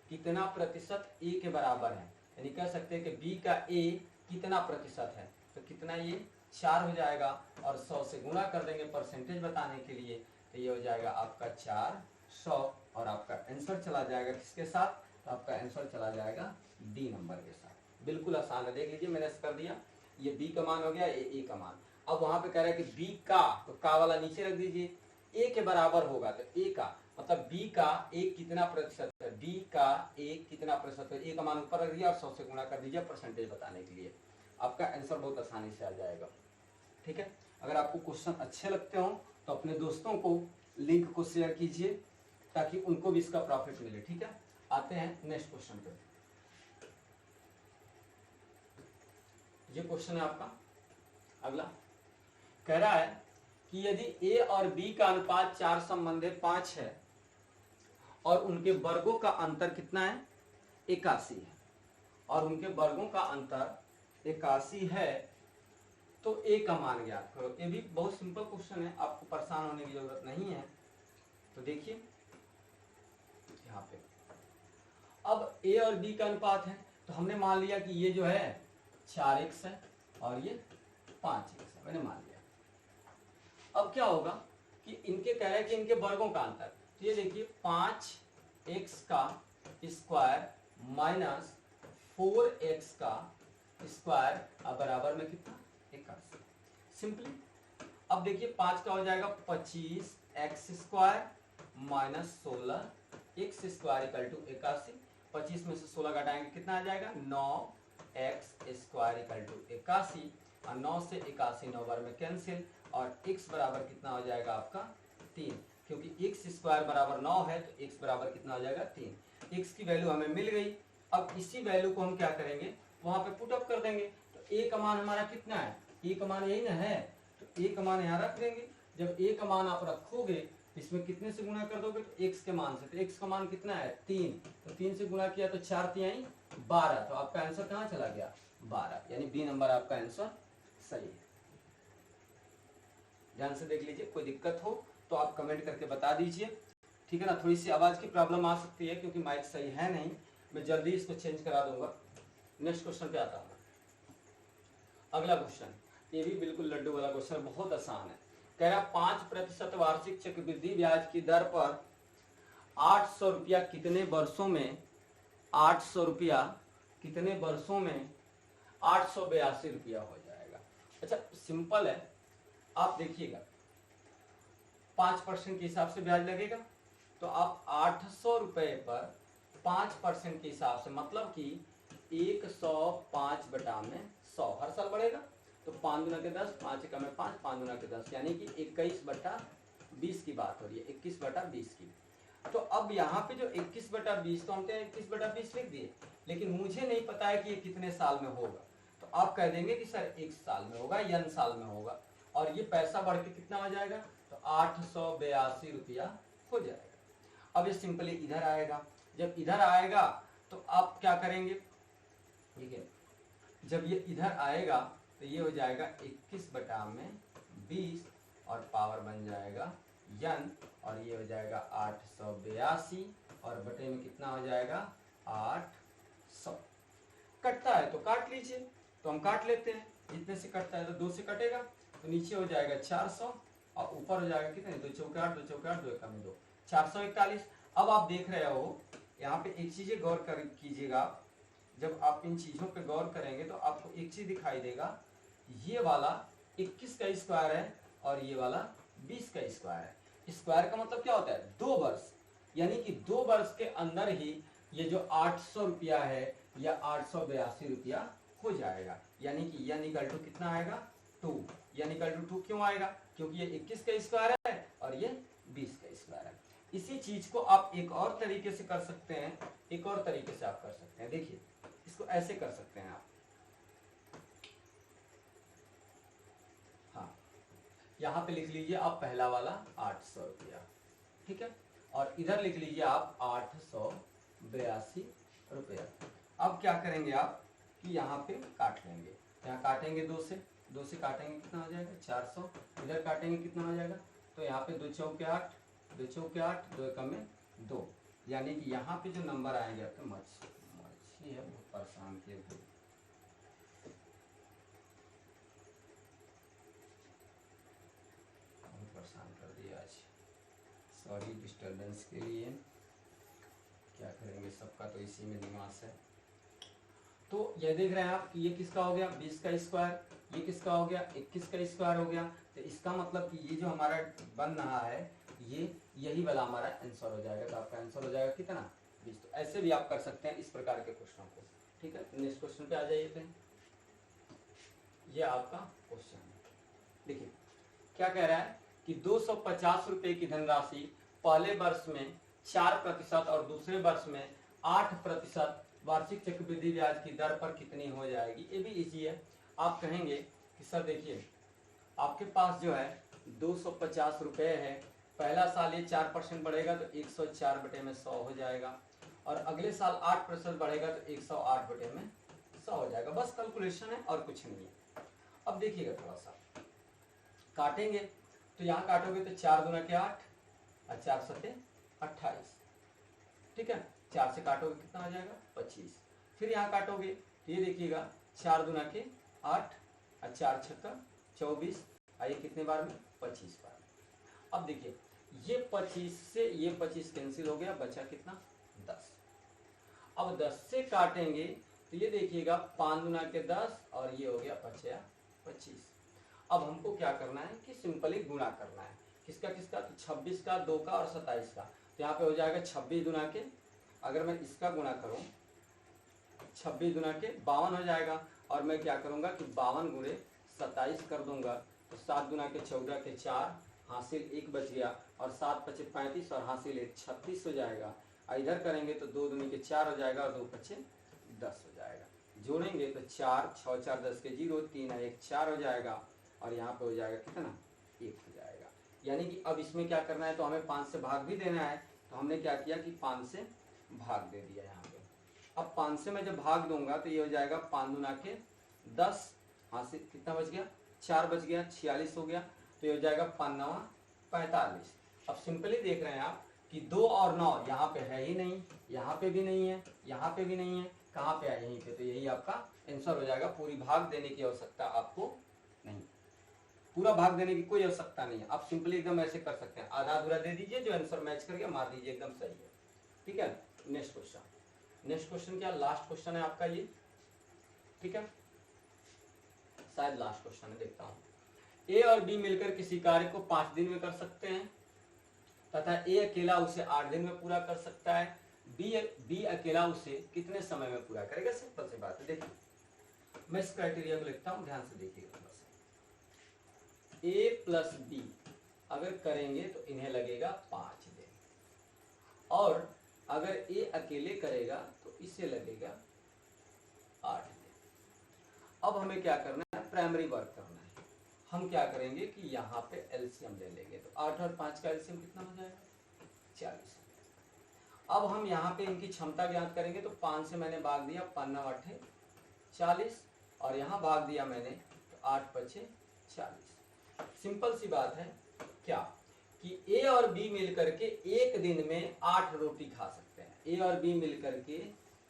कितना प्रतिशत a के बराबर है, यानी कह सकते हैं कि b का a कितना प्रतिशत है, तो कितना ये 4 हो जाएगा और 100 से गुणा कर देंगे परसेंटेज बताने के लिए, तो ये हो जाएगा आपका 400 और आपका आंसर चला जाएगा किसके साथ, तो आपका आंसर चला जाएगा डी नंबर के साथ। बिल्कुल आसान है, देख लीजिए मैंने कर दिया, ये b का मान हो गया, ये a का मान। अब वहां पे कह रहा है कि b का, तो का वाला नीचे रख दीजिए, a के बराबर होगा तो a का मतलब b का एक कितना प्रतिशत है, b का एक कितना प्रतिशत है, a का मान ऊपर रख दिया और 100 से गुणा कर दीजिए परसेंटेज बताने के लिए, आपका आंसर बहुत आसानी से आ जाएगा। ठीक है, अगर आपको क्वेश्चन अच्छे लगते हो तो अपने दोस्तों को लिंक को शेयर कीजिए ताकि उनको भी इसका प्रॉफिट मिले। ठीक है, आते हैं नेक्स्ट क्वेश्चन पे। ये क्वेश्चन है आपका अगला, कह रहा है कि यदि a और b का अनुपात 4 संबंधी 5 है और उनके वर्गों का अंतर कितना है 81 है, और उनके वर्गों का अंतर 81 है, तो a का मान ज्ञात करो। ये भी बहुत सिंपल क्वेश्चन है, आपको परेशान होने की जरूरत नहीं है। तो देखिए यहाँ पे अब a और b का अनुपात है, तो हमने मान लिया कि ये जो है 4x है और ये 5x है, मैंने मान लिया। अब क्या होगा कि इनके कह रहे हैं कि इनके वर्गों का अंतर, तो ये देखिए 5x का स्क्वायर माइनस 4x का स्क्वायर बराबर में कितना 81। सिंपली अब देखिए 5 का हो जाएगा 25x square minus 16x square equal to 81। 25 में से 16 घटाएंगे कितना आ जाएगा 9x स्क्वायर इक्वल टू 81, और 9 से 81 9 बार में कैंसिल, और x बराबर कितना हो जाएगा आपका 3, क्योंकि x स्क्वायर बराबर 9 है तो x बराबर कितना हो जाएगा 3। x की वैल्यू हमें मिल गई। अब इसी वैल्यू को हम क्या करेंगे वहां पे पुट अप कर देंगे, तो a का मान हमारा कितना है, a का मान यही ना है, तो a का मान यहाँ रख देंगे। जब a का मान आप रखोगे इसमें कितने से गुणा कर दोगे तो x के मान से, तो x का मान कितना है 3, तो 3 से गुणा किया तो 4 3 12, तो आपका आंसर कहाँ चला गया 12, यानी बी नंबर आपका आंसर सही है। ध्यान से देख लीजिए, कोई दिक्कत हो तो आप कमेंट करके बता दीजिए। ठीक है ना, थोड़ी सी आवाज की प्रॉब्लम आ सकती है क्योंकि माइक सही है नहीं, मैं जल्दी इसको चेंज करा दूंगा। नेक्स्ट क्वेश्चन पे आता हूँ। अगला क्वेश्चन ये भी बिल्कुल लड्डू वाला क्वेश्चन, बहुत आसान है। कह रहा 5% वार्षिक चक्रवृद्धि ब्याज की दर पर 800 रुपया कितने वर्षों में, 800 रुपया कितने वर्षों में 882 रुपया हो जाएगा। अच्छा सिंपल है, आप देखिएगा 5% के हिसाब से ब्याज लगेगा, तो आप 800 रुपए पर 5% के हिसाब से मतलब कि 105 बटा में 100 हर साल बढ़ेगा, तो 5 दूना के 10, 5 एकम में 5, 5 दूना के 10, यानी कि 21 बटा 20 की बात हो रही है, 21 बटा 20 की। तो अब यहाँ पे जो 21/20 तो हम 21/20 लिख दिए, लेकिन मुझे नहीं पता है कि ये कितने साल में होगा। तो आप कह देंगे कि सर 1 साल में होगा, n साल में होगा, और ये पैसा बढ़ के कितना हो जाएगा, तो 882 रुपया हो जाएगा। अब ये सिंपली इधर आएगा, जब इधर आएगा तो आप क्या करेंगे, ठीक है, जब ये इधर आएगा तो ये हो जाएगा 21/20 और पावर बन जाएगा n, और ये हो जाएगा 882 और बटे में कितना हो जाएगा 800। कटता है तो काट लीजिए, तो हम काट लेते हैं, जितने से कटता है तो 2 से कटेगा तो नीचे हो जाएगा 400 और ऊपर हो जाएगा कितने, 2 चौके 8, 2 चौके 8, 2 एकम 2, 441। अब आप देख रहे हो यहाँ पे एक चीज गौर कर कीजिएगा, जब आप इन चीजों पे गौर करेंगे तो आपको एक चीज दिखाई देगा, ये वाला 21 का स्क्वायर है और ये वाला 20 का स्क्वायर है। स्क्वायर का मतलब क्या होता है, 2 वर्ष, यानी कि 2 वर्ष के अंदर ही ये जो 800 रुपया है या 882 रुपया हो जाएगा, यानी कि n इक्वल टू कितना आएगा 2। n इक्वल टू 2 क्यों आएगा, क्योंकि ये 21 का स्क्वायर है और ये 20 का स्क्वायर है। इसी चीज को आप एक और तरीके से कर सकते हैं, एक और तरीके से आप कर सकते हैं, देखिए इसको ऐसे कर सकते हैं आप, हाँ यहाँ पे लिख लीजिए आप पहला वाला 800 रुपया, ठीक है, और इधर लिख लीजिए आप 882 रुपया। अब क्या करेंगे आप कि यहाँ पे काट लेंगे, यहाँ काटेंगे 2 से काटेंगे कितना हो जाएगा 400, इधर काटेंगे कितना हो जाएगा, तो यहाँ पे 2 चौके 8, 2 चौके 8, 2 एकम में 2, यानी कि यहाँ पे जो नंबर आएंगे आपके मच्छी है, बहुत परेशान किए थे, बहुत परेशान कर दिया आज, सॉरी डिस्टर्बेंस के लिए, क्या करेंगे, सबका तो इसी में दिमाग है। तो ये देख रहे हैं आप कि ये किसका हो गया 20 का स्क्वायर, ये किसका हो गया 21 का स्क्वायर हो गया, तो इसका मतलब कि ये जो हमारा बन रहा है ये यही वाला हमारा आंसर हो जाएगा, तो आपका आंसर हो जाएगा कितना 20। तो ऐसे भी आप कर सकते हैं इस प्रकार के क्वेश्चन को, ठीक है। नेक्स्ट क्वेश्चन पे आ जाइए फिर, ये आपका क्वेश्चन है, देखिए क्या कह रहा है कि 250 रुपए की धनराशि पहले वर्ष में 4% और दूसरे वर्ष में 8% वार्षिक चक्रवृद्धि ब्याज की दर पर कितनी हो जाएगी। ये भी इजी है, आप कहेंगे कि सर देखिए आपके पास जो है 250 रुपए है, पहला साल ये 4% बढ़ेगा तो 104/100 हो जाएगा, और अगले साल 8% बढ़ेगा तो 108/100 हो जाएगा। बस कैलकुलेशन है और कुछ नहीं है। अब देखिएगा थोड़ा सा काटेंगे, तो यहाँ काटोगे तो 4 दूना के 8 और 4 सते 28, ठीक है, 4 से काटोगे कितना हो जाएगा 25। फिर यहाँ काटोगे तो ये देखिएगा 4 दूना के 8 और 4 छक्का 24, आइए कितने बार में 25 बार। अब देखिए ये 25 से ये 25 कैंसिल हो गया, बचा कितना 10। अब 10 से काटेंगे तो ये देखिएगा 5 दूना के 10 और ये हो गया 25। अब हमको क्या करना है कि सिंपली गुणा करना है, किसका किसका, तो 26 का, 2 का और 27 का। तो यहाँ पे हो जाएगा 26 दूना के, अगर मैं इसका गुणा करूं 26 दूना के 52 हो जाएगा, और मैं क्या करूंगा कि 52 गुणे 27 कर दूंगा, तो 7 दूना के 14 के 4, हासिल 1 बच गया, और 7 पचे 35 और हासिल 1 36 हो जाएगा। इधर करेंगे तो 2 दूनी के 4 हो जाएगा और 2 पचे 10 हो जाएगा। जोड़ेंगे तो 4 6 4 10 के 0, 3 1 4 हो जाएगा, और यहाँ पे हो जाएगा कितना 1 हो जाएगा। यानी कि अब इसमें क्या करना है, तो हमें 5 से भाग भी देना है, तो हमने क्या किया कि 5 से भाग दे दिया यहाँ पे। अब 5 से मैं जब भाग दूंगा तो ये हो जाएगा 5 दूना के 10, हाँ से कितना बच गया 4 बच गया, 46 हो गया, तो ये हो जाएगा 5 9 45। अब सिंपली देख रहे हैं आप कि 2 और 9 यहाँ पे है ही नहीं, यहाँ पे भी नहीं है, यहाँ पे भी नहीं है, कहाँ पे है यहीं पे, तो यही आपका आंसर हो जाएगा। पूरी भाग देने की आवश्यकता आपको नहीं, पूरा भाग देने की कोई आवश्यकता नहीं है, आप सिंपली एकदम ऐसे कर सकते हैं, आधा अधूरा दे दीजिए, जो आंसर मैच करके मार दीजिए, एकदम सही है, ठीक है। नेक्स्ट क्वेश्चन क्या, लास्ट क्वेश्चन है आपका ये, ठीक है, शायद लास्ट क्वेश्चन है, देखता हूं। ए और बी मिलकर किसी कार्य को 5 दिन में कर सकते हैं तथा ए अकेला उसे 8 दिन में पूरा कर सकता है, बी अकेला उसे कितने समय में पूरा करेगा। सिंपल सी बात है, देखिए मैं इस क्राइटेरिया को लिखता हूं, ध्यान से देखिएगा। ए प्लस बी अगर करेंगे तो इन्हें लगेगा 5 दिन, और अगर ए अकेले करेगा तो इसे लगेगा 8 दिन। अब हमें क्या करना है, प्राइमरी वर्क करना है। हम क्या करेंगे कि यहाँ पे एलसीएम ले लेंगे, तो 8 और 5 का एलसीएम कितना हो जाएगा, 40। अब हम यहाँ पे इनकी क्षमता ज्ञात करेंगे, तो 5 से मैंने भाग दिया, 5 9 8 40, और यहाँ भाग दिया मैंने, तो 8 5 40। सिंपल सी बात है क्या कि ए और बी मिलकर के एक दिन में 8 रोटी खा सकते हैं। ए और बी मिलकर के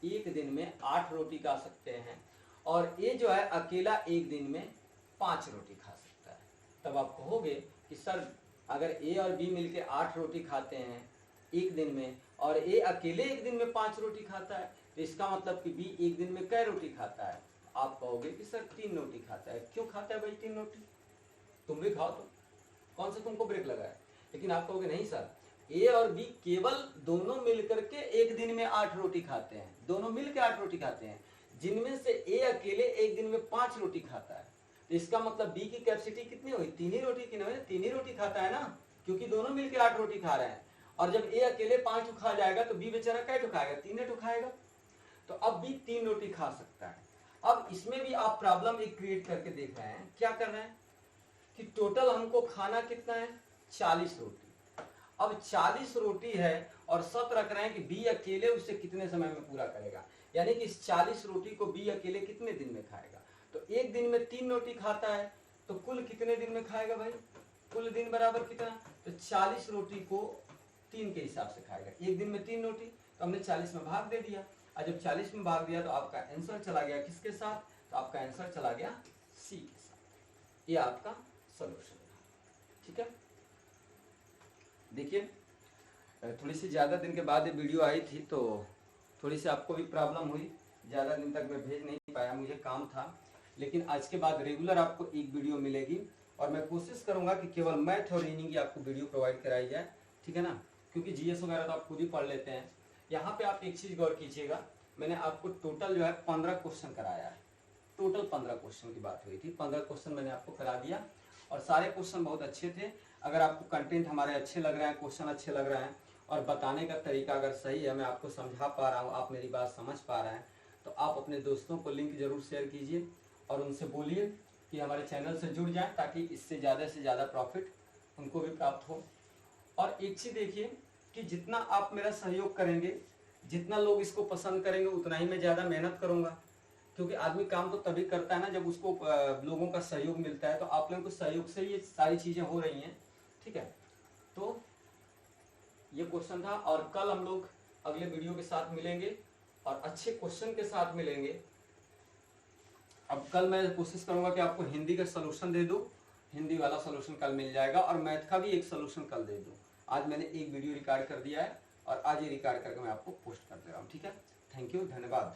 एक दिन में 8 रोटी खा सकते हैं, और ए जो है अकेला एक दिन में 5 रोटी खा सकता है। तब आप कहोगे कि सर अगर ए और बी मिलके 8 रोटी खाते हैं एक दिन में, और ए अकेले एक दिन में 5 रोटी खाता है, तो इसका मतलब कि बी एक दिन में कै रोटी खाता है। आप कहोगे कि सर 3 रोटी खाता है। क्यों खाता है भाई 3 रोटी, तुम भी खाओ, तो कौन सा तुमको ब्रेक लगा है। लेकिन आप कहोगे नहीं सर, ए और बी केवल दोनों मिलकर के एक दिन में 8 रोटी खाते हैं, दोनों मिलकर 8 रोटी खाते हैं, जिनमें से ए अकेले एक दिन में 5 रोटी खाता है। तो इसका मतलब बी की कैपेसिटी कितनी हुई, 3 ही रोटी की, 3 ही रोटी खाता है ना, क्योंकि दोनों मिलकर 8 रोटी खा रहे हैं। और जब ए अकेले 5 खा जाएगा तो बी बेचारा कै खाएगा, 3 खाएगा। तो अब बी 3 रोटी खा सकता है। अब इसमें भी आप प्रॉब्लम एक क्रिएट करके देख रहे हैं। क्या कर रहे हैं कि टोटल हमको खाना कितना है, 40 रोटी। अब 40 रोटी है और शर्त रख रहे हैं कि बी अकेले उसे कितने समय में पूरा करेगा, यानी कि इस 40 रोटी को बी अकेले कितने दिन में खाएगा। तो एक दिन में 3 रोटी खाता है, तो कुल कितने दिन में खाएगा भाई, कुल दिन बराबर कितना, तो 40 रोटी को 3 के हिसाब से खाएगा। एक दिन में 3 रोटी, तो हमने 40 में भाग दे दिया, और जब 40 में भाग दिया तो आपका आंसर चला गया किसके साथ, तो आपका आंसर चला गया सी के साथ। ये आपका सॉल्यूशन है। ठीक है, देखिए थोड़ी सी ज़्यादा दिन के बाद ये वीडियो आई थी, तो थोड़ी सी आपको भी प्रॉब्लम हुई, ज़्यादा दिन तक मैं भेज नहीं पाया, मुझे काम था। लेकिन आज के बाद रेगुलर आपको एक वीडियो मिलेगी, और मैं कोशिश करूंगा कि केवल मैथ और रीजनिंग की आपको वीडियो प्रोवाइड कराई जाए। ठीक है ना, क्योंकि जीएस वगैरह तो आप खुद ही पढ़ लेते हैं। यहाँ पे आप एक चीज़ गौर कीजिएगा, मैंने आपको टोटल जो है 15 क्वेश्चन कराया है। टोटल 15 क्वेश्चन की बात हुई थी, 15 क्वेश्चन मैंने आपको करा दिया, और सारे क्वेश्चन बहुत अच्छे थे। अगर आपको कंटेंट हमारे अच्छे लग रहे हैं, क्वेश्चन अच्छे लग रहे हैं, और बताने का तरीका अगर सही है, मैं आपको समझा पा रहा हूँ, आप मेरी बात समझ पा रहे हैं, तो आप अपने दोस्तों को लिंक जरूर शेयर कीजिए, और उनसे बोलिए कि हमारे चैनल से जुड़ जाएं, ताकि इससे ज़्यादा प्रॉफिट उनको भी प्राप्त हो। और एक चीज़ देखिए कि जितना आप मेरा सहयोग करेंगे, जितना लोग इसको पसंद करेंगे, उतना ही मैं ज़्यादा मेहनत करूँगा, क्योंकि आदमी काम तो तभी करता है ना जब उसको लोगों का सहयोग मिलता है। तो आप लोगों को सहयोग से ये सारी चीज़ें हो रही हैं। ठीक है, तो ये क्वेश्चन था, और कल हम लोग अगले वीडियो के साथ मिलेंगे और अच्छे क्वेश्चन के साथ मिलेंगे। अब कल मैं कोशिश करूंगा कि आपको हिंदी का सलूशन दे दूं, हिंदी वाला सलूशन कल मिल जाएगा, और मैथ का भी एक सलूशन कल दे दूं। आज मैंने एक वीडियो रिकॉर्ड कर दिया है, और आज ये रिकॉर्ड करके मैं आपको पोस्ट कर दे रहा हूँ। ठीक है, थैंक यू, धन्यवाद।